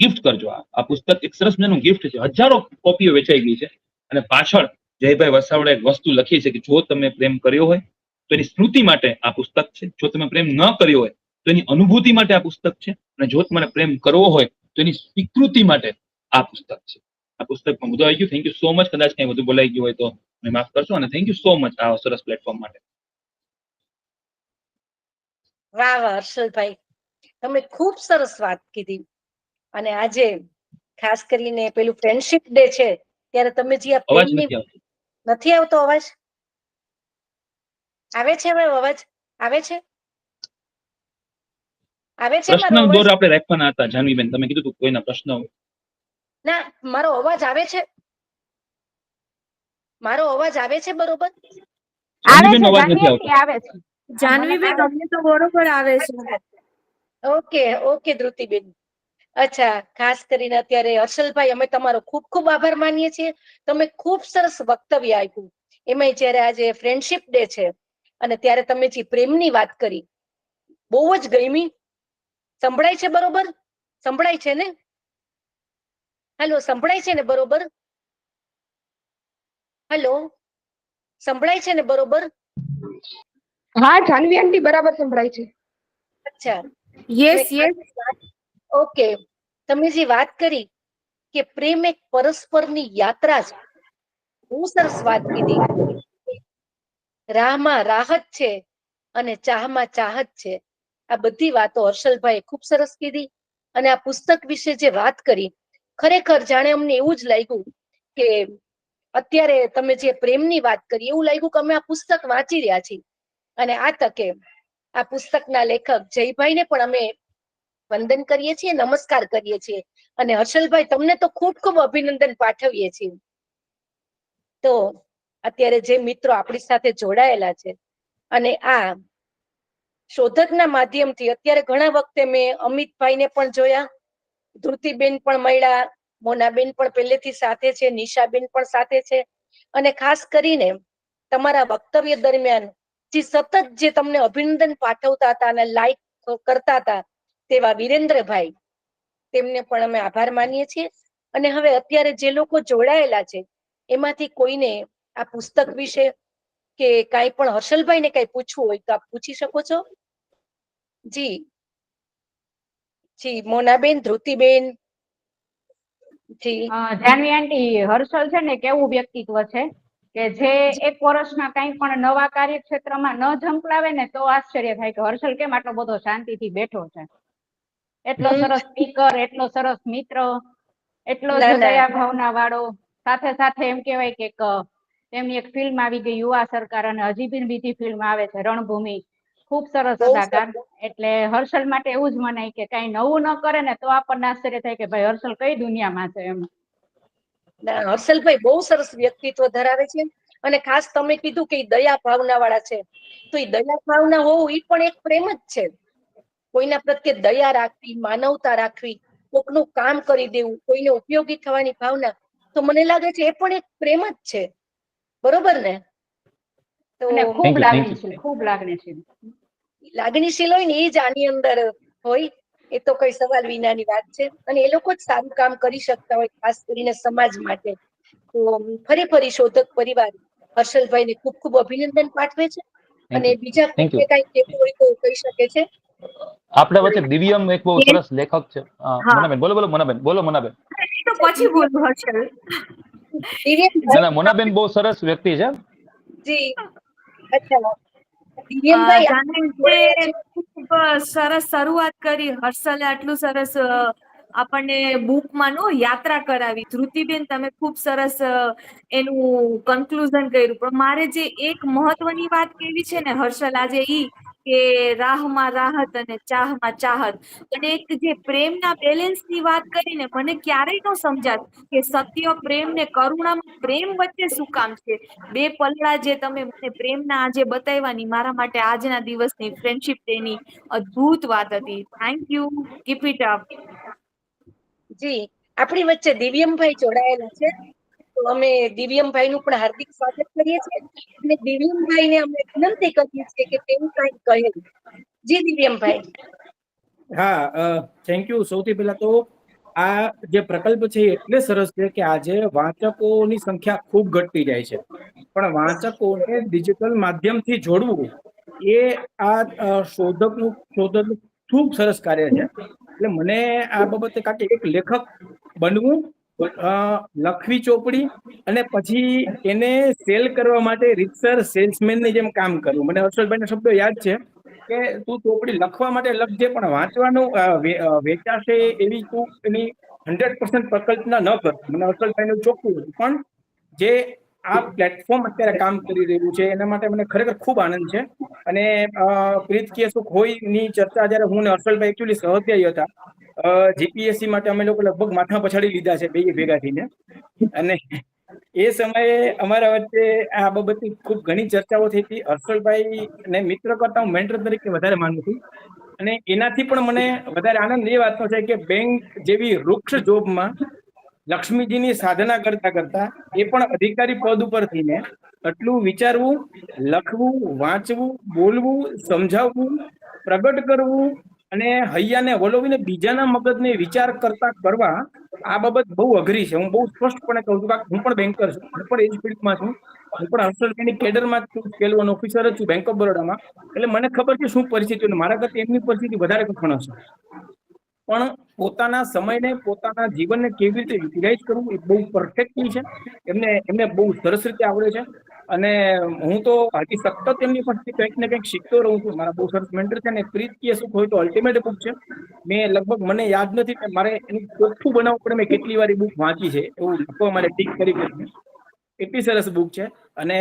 ગિફ્ટ કરજો. આ પુસ્તક એક સરસ મજાનું ગિફ્ટ છે. 1000 કોપીઓ વેચાઈ ગઈ છે અને પાછળ જયભાઈ વસાવડે એક વસ્તુ લખી છે કે જો તમે પ્રેમ કર્યો હોય તો એની સ્મૃતિ માટે આ પુસ્તક છે, જો તમે પ્રેમ ન કર્યો હોય તો એની અનુભૂતિ માટે આ પુસ્તક છે, અને જો તમારે પ્રેમ કરવો હોય તો એની સ્વીકૃતિ માટે આ પુસ્તક છે. આ પુસ્તકમાં બધું આવી ગયું. Thank you so much. કદાચ કઈ વધુ બોલાઈ ગયું હોય તો મને માફ કરશો, અને થેન્ક યુ સો મચ આ સરસ પ્લેટફોર્મ માટે. વાહ વાહ હર્ષલભાઈ, તમે ખૂબ સરસ વાત કીધી. અને આજે ખાસ કરીને પેલું ફ્રેન્ડશિપ ડે છે ત્યારે તમે જે આ અવાજ પ્રેમની નથી આવતો. નથી આવતો અવાજ? આવે છે હવે અવાજ? આવે છે? આવે છે મારો પ્રશ્ન અવાજ? દોર આપણે રાખવાના હતા જાનવીબેન, તમે કીધું તું કોઈના પ્રશ્ન હોય. ના, મારો અવાજ આવે છે? મારો અવાજ આવે છે બરોબર? આવે જાનવીબેન છે, અવાજ નથી આવતો. જાનવી આવે છે. જાનવીબેન અમને તો બરોબર આવે છે. ઓકે ઓકે ધ્રુતિબેન. અચ્છા, ખાસ કરીને અત્યારે હર્ષલભાઈ અમે તમારો ખૂબ ખૂબ આભાર માનીએ છીએ. તમે ખૂબ સરસ વક્તવ્ય આપ્યું. એમાંય જ્યારે આજે ફ્રેન્ડશિપ ડે છે અને ત્યારે તમે જે પ્રેમની વાત કરી બહુ જ ગમી. સંભળાય છે બરોબર? સંભળાય છે ને? હેલો, સંભળાય છે ને બરોબર? હેલો, સંભળાય છે ને બરોબર? હા જાનવી આંટી બરાબર સંભળાય છે. અચ્છા, યસ યસ. ઓકે. તમે જે વાત કરી કે પ્રેમ એક પરસ્પરની યાત્રા છે, બહુ સરસ વાત કીધી. રાહમાં રાહત છે અને ચાહમાં ચાહત છે. આ બધી વાતો હર્ષલભાઈએ ખૂબ સરસ કીધી. અને આ પુસ્તક વિશે જે વાત કરી, ખરેખર જાણે અમને એવું જ લાગ્યું કે અત્યારે તમે જે પ્રેમની વાત કરી એવું લાગ્યું કે અમે આ પુસ્તક વાંચી રહ્યા છીએ. અને આ તકે આ પુસ્તકના લેખક જયભાઈને પણ અમે વંદન કરીએ છીએ, નમસ્કાર કરીએ છીએ. અને હર્ષલભાઈ, તમને તો ખૂબ ખૂબ અભિનંદન પાઠવીએ છીએ. તો અત્યારે જે મિત્રો આપણી સાથે જોડાયેલા છે, અને આ શોધકના માધ્યમથી અત્યારે ઘણા વખતે મેં અમિતભાઈને પણ જોયા, ધૃતિબેન પણ મળ્યા, મોનાબેન પણ પહેલેથી સાથે છે, નિશાબેન પણ સાથે છે. અને ખાસ કરીને તમારા વક્તવ્ય દરમિયાન સતત જે તમને અભિનંદન પાઠવતા હતા અને લાઈક કરતા હતા તેવા વિરેન્દ્રભાઈ, તેમને પણ અમે આભાર માનીએ છીએ. અને હવે અત્યારે જે લોકો જોડાયેલા છે એમાંથી કોઈને આ પુસ્તક વિશે કે કાંઈ પણ હર્ષલભાઈને કાંઈ પૂછવું હોય તો આપ પૂછી શકો છો. જી જી મોનાબેન, ધૃતિબેન. જી જાનવી આંટી, હર્ષલ છે ને કેવું વ્યક્તિત્વ છે કે જે એક વર્ષમાં કઈ પણ નવા કાર્યક્ષેત્રમાં ન ઝંપલાવે ને તો આશ્ચર્ય થાય કે હર્ષલ કેમ આટલો બધો શાંતિથી બેઠો છે. એટલો સરસ સ્પીકર, એટલો સરસ મિત્ર, એટલો જ દયા ભાવના વાળો. સાથે સાથે એમ કેવાય કે તેમની એક ફિલ્મ આવી ગઈ યુવા સરકાર, અને હજી બી બીજી ફિલ્મ આવે છે રણભૂમિ. ખૂબ સરસ અદાકાર. એટલે હર્ષલ માટે એવું જ મનાય કે કઈ નવું ન કરે ને તો આપણને આશ્ચર્ય થાય કે ભાઈ હર્ષલ કઈ દુનિયામાં છે એમ. હર્ષલભાઈ બહુ સરસ વ્યક્તિત્વ ધરાવે છે. અને ખાસ તમે કીધું કે દયા ભાવના વાળા છે, તો એ દયા ભાવના હોવું એ પણ એક પ્રેમ જ છે. કોઈના પ્રત્યે દયા રાખવી, માનવતા રાખવી, કોકનું કામ કરી દેવું, કોઈને ઉપયોગી થવાની ભાવના, તો મને લાગે છે એ પણ એક પ્રેમ જ છે. બરોબર ને? તો ખૂબ લાગણીશીલ, ખૂબ લાગણીશીલ. લાગણીશીલ હોય ને એ જ આની અંદર હોય, એ તો કઈ સવાલ વિનાની વાત છે. અને એ લોકો જ સારું કામ કરી શકતા હોય, ખાસ કરીને સમાજ માટે. તો ફરી શોધક પરિવાર હર્ષલભાઈને ખૂબ ખૂબ અભિનંદન પાઠવે છે. અને બીજા કોઈને કઈ કહેવું હોય તો કહી શકે છે. આપણા વચ્ચે દિવ્યમ એક બહુ સરસ લેખક છે. મોનાબેન બોલો, મોનાબેન બોલો. મોનાબેન તો પછી બોલું હર્ષલ. ના, મોનાબેન બહુ સરસ વ્યક્તિ છે. જી અચ્છા, દિવ્યમભાઈ ખૂબ સરસ શરૂઆત કરી હર્ષલે, આટલું સરસ આપણને બુકમાં યાત્રા કરાવી. ધૃતિબેન, તમે ખૂબ સરસ એનું કન્ક્લુઝન કર્યું. પણ મારે જે એક મહત્વની વાત કેવી છે ને હર્ષલ આજે ઈ કે રાહમાં રાહત અને ચાહમાં ચાહત, અને એક જે પ્રેમના બેલેન્સ ની વાત કરીને મને ક્યારેય ન સમજાત કે સત્ય, પ્રેમ ને કરુણામાં પ્રેમ વચ્ચે શું કામ છે. બે પલડા જે તમે મને પ્રેમના આજે બતાવવાની, મારા માટે આજના દિવસની ફ્રેન્ડશિપ ડેની અદ્ભુત વાત હતી. Thank you, keep it up. જી, આપણી વચ્ચે દિવ્યમભાઈ જોડાયેલા છે, તો અમે દિવ્યમભાઈ નું પણ હાર્દિક સ્વાગત કરીએ છીએ. અને દિવ્યમભાઈને અમે વિનંતી કરીએ છીએ કે તેવું કંઈક કહે. જી દિવ્યમભાઈ. હા, થેન્ક યુ. સૌથી પહેલા તો આ જે પ્રકલ્પ છે એટલે સરસ છે કે આજે વાંચકોની સંખ્યા ખૂબ ઘટતી જાય છે, પણ વાંચકોને ડિજિટલ માધ્યમથી જોડવું એ આ શોધકનું ખૂબ સરસ કાર્ય છે. એટલે મને આ બાબતે કાંઈક એક લેખક બનવું, લખવી ચોપડી, અને પછી એને સેલ કરવા માટે રીતસર સેલ્સમેનની જેમ કામ કરવું. મને હર્ષલભાઈના શબ્દો યાદ છે કે તું ચોપડી લખવા માટે લખજે, પણ વાંચવાનું વેચાશે એવી તું એની 100% પ્રકલ્પના ન કર. મને હર્ષલભાઈનું ચોખ્ખું હતું. પણ જે આ પ્લેટફોર્મ અત્યારે કામ કરી રહ્યું છે એના માટે મને ખરેખર ખૂબ આનંદ છે. અને પ્રીત કે સુખ હોય ની ચર્ચા જયારે હું ને હર્ષલભાઈ એકચ્યુઅલી સહધ્યાયી હતા, જીપીએસસી માટે અમે લોકો લગભગ માથા પછાડી લીધા છે બે ભેગા થઈને. અને એ સમયે અમારા વચ્ચે આ બાબતની ખૂબ ઘણી ચર્ચાઓ થઈ હતી. હર્ષલભાઈ ને મિત્ર કરતા હું મેન્ટર તરીકે વધારે માનું છું. અને એનાથી પણ મને વધારે આનંદ એ વાતનો છે કે બેંક જેવી વૃક્ષ જોબમાં લક્ષ્મીજીની સાધના કરતા કરતા એ પણ અધિકારી પદ ઉપર થઈને આટલું વિચારવું, લખવું, વાંચવું, બોલવું, સમજાવવું, પ્રગટ કરવું અને હૈયાને વલોવીને બીજાના મગજને વિચાર કરતા કરવા, આ બાબત બહુ અઘરી છે. હું બહુ સ્પષ્ટપણે કહું છું. હું પણ બેન્કર છું, હું પણ એ જ ફિલ્ડમાં છું. હું પણ હર્ષલભાઈની કેડરમાં જ છું, સ્કેલ 1 ઓફિસર જ છું બેંક ઓફ બરોડામાં. એટલે મને ખબર છે શું પરિસ્થિતિ, મારા કરતા એમની પરિસ્થિતિ વધારે કઠણ હશે. પણ પોતાના સમયને, પોતાના જીવનને કેવી રીતે યુટિલાઇઝ કરવું એ બહુ પરફેક્ટલી છે. એમને બહુ સરસ રીતે આવડે છે. અને હું તો હજી સતત એમની પાસેથી કંઈક ને કંઈક શીખતો રહું છું. મારા બહુ સરસ મેન્ટર છે. ને પ્રીત કે સુખ હોય તો અલ્ટિમેટ બુક છે. મેં લગભગ, મને યાદ નથી કે મારે એનું ચોખ્ખું બનાવવું પડે મેં કેટલી વાર એ બુક વાંચી છે, એવું લખવા માટે ટીક કરી કરીને. એટલી સરસ બુક છે. અને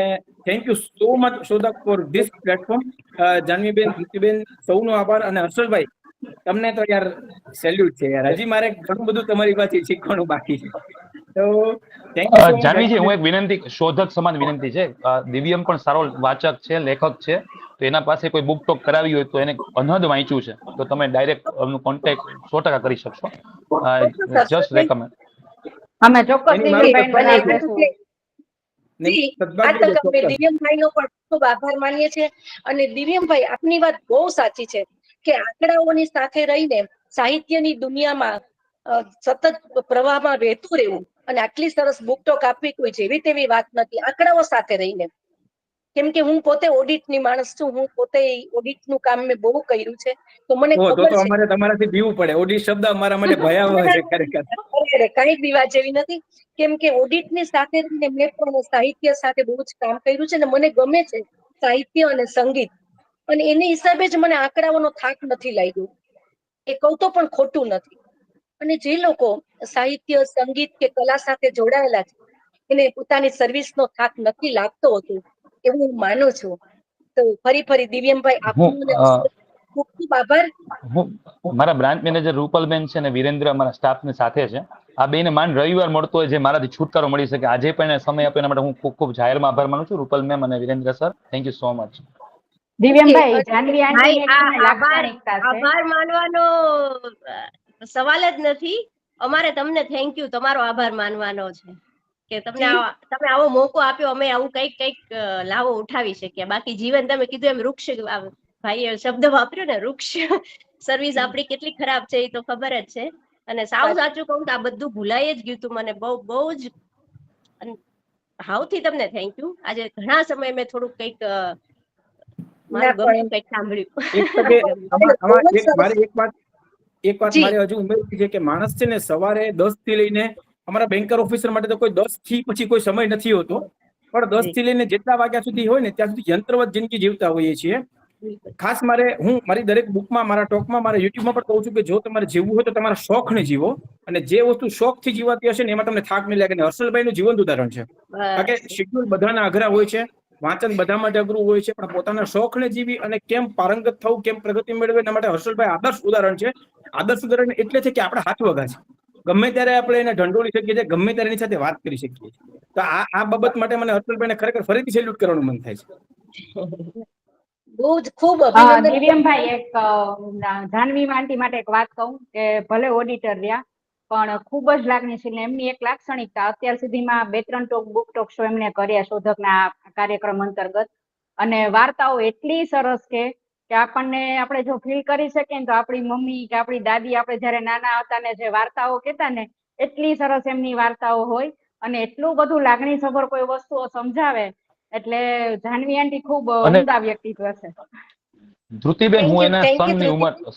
થેન્ક યુ સો મચ શોધક for this platform. Janviben, Dhrutiben, સૌનો આભાર. અને હર્ષલભાઈ, તમને તો યાર સેલ્યુટ છે યાર. હજી મારે ઘણું બધું તમારી પાસે શીખવાનું બાકી છે. તો થેન્ક યુ સો મચ. જાનવીજી, હું એક વિનંતી, શોધક સમાન વિનંતી છે. દિવ્યમ પણ સારો વાચક છે, લેખક છે, તો એના પાસે કોઈ બુક ટોક કરાવી હોય તો એને અનહદ વાંચ્યું છે, તો તમે ડાયરેક્ટ કોન્ટેક્ટ 100% કરી શકશો. Just recommend. અમે ચોક્કસ એની મારું દિવ્યમભાઈને સદભાગ્ય જવાબ છે. દેશું. જી, આ સદભાગ્ય તક છે, અમે ચોક્કસ. દિવ્યમભાઈ નો પણ ખૂબ આભાર માનીએ છીએ. અને દિવ્યમભાઈ, આપની વાત બહુ સાચી છે કે આંકડાઓની સાથે રહીને સાહિત્યની દુનિયામાં સતત પ્રવાહમાં વહેતું રહેવું અને આટલી સરસ બુક ટોક આપવી કોઈ જેવી તેવી વાત નથી. આંકડાઓ સાથે રહીને, કેમ કે હું પોતે ઓડિટની માણસ છું, હું પોતે ઓડિટનું કામ મેં બહુ કર્યું છે, તો મને તો ખબર છે. અમારે તમારાથી બીવું પડે. ઓડિટ શબ્દ અમારા માટે ભયાવહ છે ખરેખર. અરે કઈ બી વાત જેવી નથી, કેમ કે ઓડિટની સાથે રહીને મેં પણ સાહિત્ય સાથે બહુ જ કામ કર્યું છે. અને મને ગમે છે સાહિત્ય અને સંગીત, અને એની હિસાબે જ મને આંકડાઓનો થાક નથી લાગ્યો. એ કહું તો પણ ખોટું નથી. અને જે લોકો સાહિત્ય, સંગીત કે કલા સાથે જોડાયેલા છે એને પોતાની સર્વિસનો થાક નથી લાગતો હોતો, એવું હું માનું છું. તો ફરી દિવ્યમભાઈ, આપનો ખૂબ ખૂબ આભાર. હું મારા બ્રાન્ચ મેનેજર રૂપલબેન છે ને વિરેન્દ્ર અમારા સ્ટાફની સાથે છે. આ બેને માંડ રવિવાર મળતો હોય જે મારાથી છુટકારો મળી શકે, આજે પણ એને સમય આપ્યો એના માટે હું ખૂબ ખૂબ જાહેરમાં આભાર માનું છું. રૂપલ મેમ અને Virendra sir, thank you so much. દિવ્યમભાઈ, જાનવી આંટીની એક ભાઈ, તમને લાક્ષણિકતા છે. આભાર માનવાનો સવાલ જ નથી. અમારે તમને થેન્ક યુ, તમારો આભાર માનવાનો છે કે તમે આવો મોકો આપ્યો, અમે આવું કઈક લાવો ઉઠાવી શક્યા. બાકી જીવન, તમે કીધું એમ, વૃક્ષ, ભાઈએ શબ્દ વાપર્યો ને, વૃક્ષ સર્વિસ આપણી કેટલી ખરાબ છે એ તો ખબર જ છે. અને સાવ સાચું કહું તો આ બધું ભૂલાઈ જ ગયું તું મને. બહુ જ હાવથી તમને થેન્ક યુ. આજે ઘણા સમય મેં થોડુંક કંઈક મારું ગમતું કંઈક સાંભળ્યું. એક વાત મારે હજુ ઉમેરવી છે કે માણસ છે ને સવારે 10 થી લઈને, અમારા બેન્કર ઓફિસર માટે તો કોઈ 10 થી પછી કોઈ સમય નથી હોતો, પણ 10 થી લઈને જેટલા વાગ્યા સુધી હોય ને ત્યાં સુધી યંત્રવત જિંદગી જીવતા હોઈએ છીએ. ખાસ હું મારી દરેક બુકમાં, મારા ટોકમાં, મારા યુટ્યુબમાં પણ કહું છું કે જો તમારે જીવવું હોય તો તમારા શોખને જીવો, અને જે વસ્તુ શોખથી જીવાતી હશે ને એમાં તમને થાક નહીં લાગે. અને હર્ષલભાઈનું જીવંત ઉદાહરણ છે. કારણ કે શેડ્યુલ બધાના અઘરા હોય છે, વાંચન બધા માટે અઘરું હોય છે, પણ પોતાના શોખને જીવી અને કેમ પારંગત થવું, કેમ પ્રગતિ મેળવે, એના માટે હર્ષલભાઈ આદર્શ ઉદાહરણ છે. આદર્શ ઉદાહરણ એટલે છે કે આપણે હાથ વગા છે, ગમે ત્યારે આપણે એને ઢંઢોળી શકીએ છીએ, ગમે ત્યારે એની સાથે વાત કરી શકીએ છીએ. તો આ બાબત માટે મને હર્ષલભાઈને ખરેખર ફરીથી સેલ્યુટ કરવાનું મન થાય છે. બહુ જ ખૂબ અભિનંદન. દિવ્યમભાઈ, એક જાનવી આંટી માટે એક વાત કહું કે ભલે ઓડિટર રહ્યા પણ ખૂબ જ લાગણીશીલ. એમની એક લાક્ષણિકતા, અત્યાર સુધીમાં 2-3 બુક ટોક શો એમને કર્યા શોધકના કાર્યક્રમ અંતર્ગત, અને વાર્તાઓ એટલી સરસ કે આપણને, આપણે જો ફીલ કરી શકીએ ને તો આપણી મમ્મી કે આપણી દાદી આપણે જયારે નાના હતા ને જે વાર્તાઓ કહેતા ને, એટલી સરસ એમની વાર્તાઓ હોય અને એટલું બધું લાગણીસભર કોઈ વસ્તુઓ સમજાવે. એટલે જાનવી આંટી ખૂબ ઉમદા વ્યક્તિત્વ છે. ધૃતિબેન, હું એના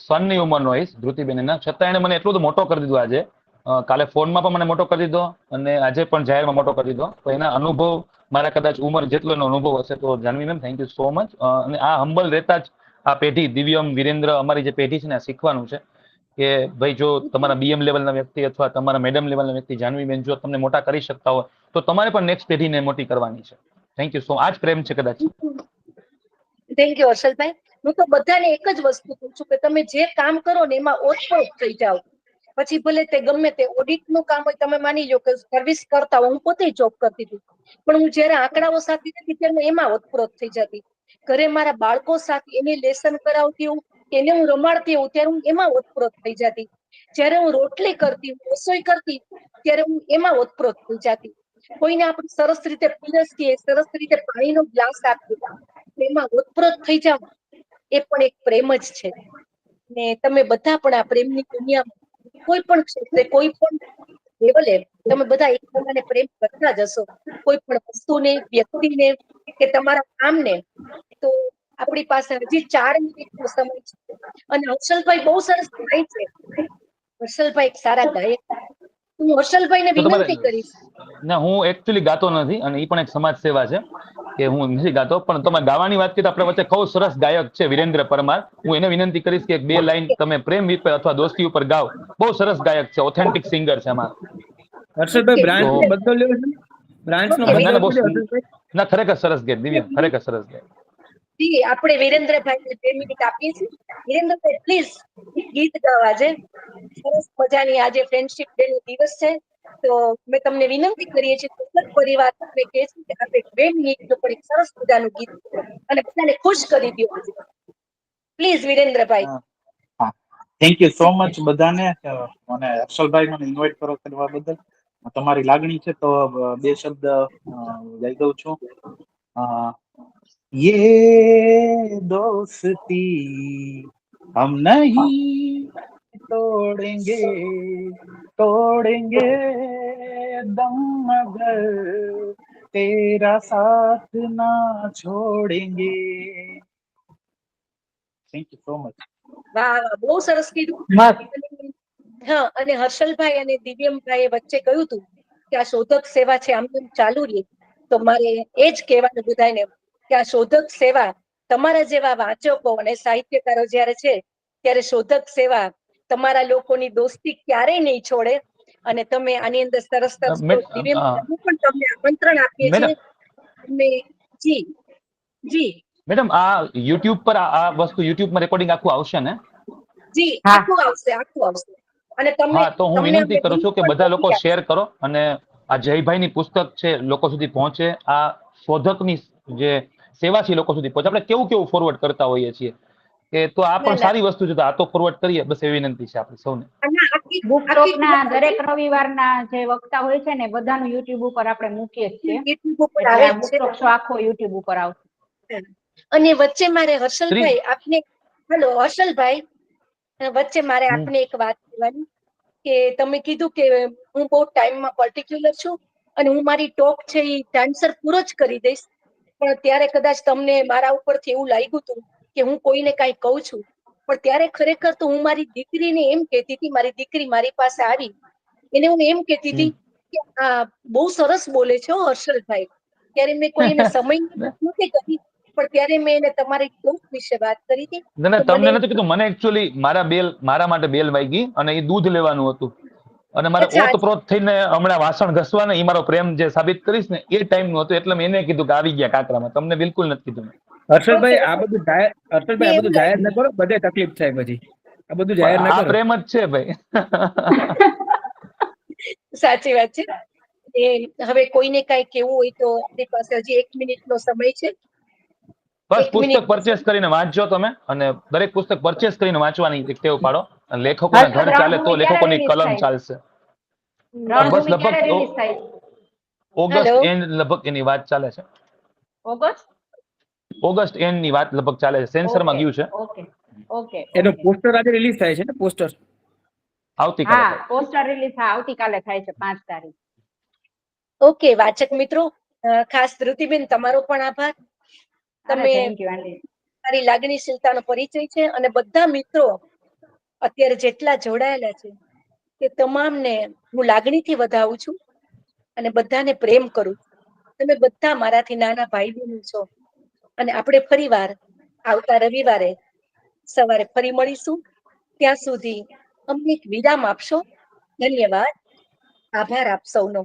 સનની ઉંમરનો હોઈશ. ધૃતિબેન એના, છતાં એને મને એટલું મોટો કરી દીધો. આજે કાલે ફોનમાં પણ મને મોટો કરી દીધો અને આજે પણ જાહેરમાં મોટો કરી દીધો. તો એના અનુભવ મારા કદાચ ઉંમર જેટલો એનો અનુભવ હશે. તો Janvi ma'am, thank you so much. અને આ હમ્બલ રહેતા જ આ પેઢી, દિવ્યમ, વિરેન્દ્ર, અમારી જે પેઢી છે ને, આ શીખવાનું છે કે ભાઈ જો તમારા BM લેવલના વ્યક્તિ અથવા તમારા મેડમ લેવલના વ્યક્તિ જાનવીબેન જો તમને મોટા કરી શકતા હોય તો તમારે પણ નેક્સ્ટ પેઢીને મોટી કરવાની છે. થેન્ક યુ સો. આ જ પ્રેમ છે કદાચ. Thank you હર્ષલભાઈ. હું તો બધાને એક જ વસ્તુ કહું છું કે તમે જે કામ કરો ને એમાં ઓછો થઈ જાઓ. પછી ભલે તે ગમે તે ઓડિટનું કામ હોય, તમે માની લો કે સર્વિસ કરતા હોય, હું પોતે જોબ કરતી હતી, પણ હું જયારે આંકડાઓ સાથે હતી ત્યારે એમાં ઓતપ્રોત થઈ જતી. ઘરે મારા બાળકો સાથે એને લેસન કરાવતી હું, એને હું રમાડતી હું, ત્યારે હું એમાં ઓતપ્રોત થઈ જતી. જયારે હું રોટલી કરતી, રસોઈ કરતી, ત્યારે હું એમાં ઓતપ્રોત થઈ જતી. કોઈને આપણે સરસ રીતે પીરસીએ, સરસ રીતે પાણીનો ગ્લાસ આપીએ, એમાં ઓતપ્રોત થઈ જાવ, એ પણ એક પ્રેમ જ છે. ને તમે બધા પણ આ પ્રેમની દુનિયામાં કોઈ પણ ક્ષેત્રે, કોઈ પણ લેવલે તમે બધા એકબીજાને પ્રેમ કરતા જશો, કોઈ પણ વસ્તુને, વ્યક્તિને કે તમારા કામને. તો આપણી પાસે હજી 4 મિનિટનો સમય છે. અને હર્ષલભાઈ બહુ સરસ ગાય છે. હર્ષલભાઈ એક સારા ગાયક. હું હર્ષલભાઈને વિનંતી કરીશ. ના, હું એકચ્યુઅલી ગાતો નથી અને એ પણ એક સમાજ સેવા છે કે હું નથી ગાતો, પણ તમે ગાવાની વાત કરી તો આપણે વચ્ચે બહુ સરસ ગાયક છે વિરેન્દ્ર પરમાર. હું એને વિનંતી કરીશ કે 2 લાઈન તમે પ્રેમ વિશે અથવા દોસ્તી ઉપર ગાઓ. બહુ સરસ ગાયક છે, ઓથેન્ટિક સિંગર છે અમારા. હર્ષદભાઈ, બ્રાન્ચ બદલો લેવો છે? બ્રાન્ચ નો Okay. ના, ના, બદલાવ બહુ છે, હર્ષલભાઈ. ના, ખરેખર સરસ ગયા દિવ્યા, ખરેખર સરસ ગયા. જી આપણે વિરેન્દ્રભાઈને 2 મિનિટ આપીએ છીએ. વિરેન્દ્રભાઈ પ્લીઝ ગીત ગાઓ આજે. સરસ મજાની આજે ફ્રેન્ડશિપ ડે નો દિવસ છે, તો મેં તમને વિનંતી કરીએ છીએ પુસ્તક પરિવાર તમને કહે છે કે આપણે 2 મિનિટનું પણ એક સરસ મજાનું ગીત ગાઓ અને બધાને ખુશ કરી દો આજે. Please Virendrabhai. Thank you so much બધાને. મને હર્ષલભાઈ મને ઇન્વાઇટ કરવા બદલ તમારી લાગણી છે તો 2 શબ્દ ગાઈ દઉં છું. ये दोस्ती हम नहीं तोड़ेंगे तोड़ेंगे दम मगर तेरा साथ ना छोड़ेंगे. Thank you so much. વાહ વાહ, બહુ સરસ કીધું. હા, અને હર્ષલભાઈ અને દિવ્યમભાઈ વચ્ચે કહ્યું હતું કે આ શોધક સેવા છે આમ તેમ ચાલુ રહે, તો મારે એ જ કહેવાનું બધાને કે આ શોધક સેવા તમારા જેવા વાંચકો અને સાહિત્યકારો જ્યારે છે ત્યારે શોધક સેવા તમારા લોકોની દોસ્તી ક્યારેય નહીં છોડે. અને તમે આની અંદર સરસ સરસ દિવ્યમભાઈ પણ તમને આમંત્રણ આપીએ છીએ. અને જી જી મેડમ, આ યુટ્યુબ પર આ વસ્તુ યુટ્યુબમાં રેકોર્ડિંગ આખું આવશે ને? જી હા. આખું આવશે. અને તમે હા, તો હું તમને વિનંતી અમે કરું છું link કે પણ બધા લોકો મોકલી શેર કરો અને આ જયભાઈની પુસ્તક છે લોકો સુધી પહોંચે, આ શોધકની જે સેવા છે લોકો સુધી પહોંચે. આપણે કેવું ફોરવર્ડ કરતા હોઈએ છીએ કે તો આ પણ ના. સારી વસ્તુ છે, તો આ તો ફોરવર્ડ કરીએ, બસ એવી વિનંતી છે આપણી સૌને. અને આખી બુક આખી ટોકના દરેક રવિવારના જે વક્તા હોય છે ને બધાનું યુટ્યુબ ઉપર આપણે મૂકીએ જ છીએ, YouTube ઉપર એટલે આવે આ જ બુક છે. ટોક શો આખો યુટ્યુબ ઉપર આવશે. અને વચ્ચે મારે હર્ષલભાઈ આપને હેલો હર્ષલભાઈ, વચ્ચે મારે હમ. આપને એક વાત કહેવાની કે તમે કીધું કે હું બહુ ટાઈમમાં પર્ટિક્યુલર છું અને હું મારી ટોક છે એ ટાઈમસર પૂરો જ કરી દઈશ, પણ ત્યારે કદાચ તમને મારા ઉપરથી એવું લાગ્યું હતું કે હું કોઈને કાંઈ કહું છું, પણ ત્યારે ખરેખર તો હું મારી દીકરીને એમ કહેતી હતી, મારી દીકરી મારી પાસે આવી એને હું એમ કહેતી હતી કે આ બહુ સરસ બોલે છે હર્ષલભાઈ. ત્યારે મેં કોઈ એને સમયની વાત નથી કરી, પણ ત્યારે મેં એને તમારી ટોક વિશે વાત કરી હતી. ના, તો તમને મને નથી કીધું, મને એકચ્યુઅલી મારા માટે બેલ વાગી અને એ દૂધ લેવાનું હતું અને મારે અચ્છા ઓતપ્રોત થઈને હમણાં વાસણ ઘસવાના, એ મારો પ્રેમ જે સાબિત કરીશ ને એ ટાઈમ નું હતું, એટલે મેં એને કીધું કે આવી ગયા કાકરામાં. તમને બિલકુલ નથી કીધું. હર્ષલભાઈ ઓકે, આ બધું જાહેર ન કરો, બધે તકલીફ થાય પછી. આ બધું જાહેર ન આ કરો. પ્રેમ જ છે ભાઈ. સાચી વાત છે. એ હવે કોઈને કાંઈ કેવું હોય તો આપણી પાસે હજી 1 મિનિટનો સમય છે. બસ 1 પુસ્તક મિનિટ પરચેસ કરીને વાંચજો તમે, અને દરેક પુસ્તક પરચેસ કરીને વાંચવાની એક ટેવ પાડો. લેખકોના હર્ષ, ઘર ચાલે તો રણભૂમિ ક્યારે લેખકોની release કલમ થાય? ચાલશે. બસ રણભૂમિ ક્યારે લગભગ રિલીઝ થાય? ઓગસ્ટ એન્ડ લગભગ એની વાત ચાલે છે. ઓગસ્ટ? ઓગસ્ટ એન્ડ ની વાત લગભગ ચાલે છે, સેન્સરમાં ગયું છે. ઓકે. એનો પોસ્ટર આજે રિલીઝ થાય છે ને, પોસ્ટર આવતીકાલે હા, થાય. પોસ્ટર રિલીઝ આવતીકાલે થાય છે 5 તારીખ. ઓકે વાચક મિત્રો, ખાસ ધૃતિબેન તમારો પણ આભાર. અરે તમે થેન્ક યુ આંટી. મારી લાગણીશીલતાનો પરિચય છે અને બધા મિત્રો અત્યારે જેટલા જોડાયેલા છે તે તમામને હું લાગણીથી વધાવું છું અને બધાને પ્રેમ કરું. તમે બધા મારાથી નાના ભાઈ બહેનો છો અને આપણે ફરીવાર આવતા રવિવારે સવારે ફરી મળીશું. ત્યાં સુધી અમને એક વિરામ આપશો. ધન્યવાદ. આભાર આપ સૌનો.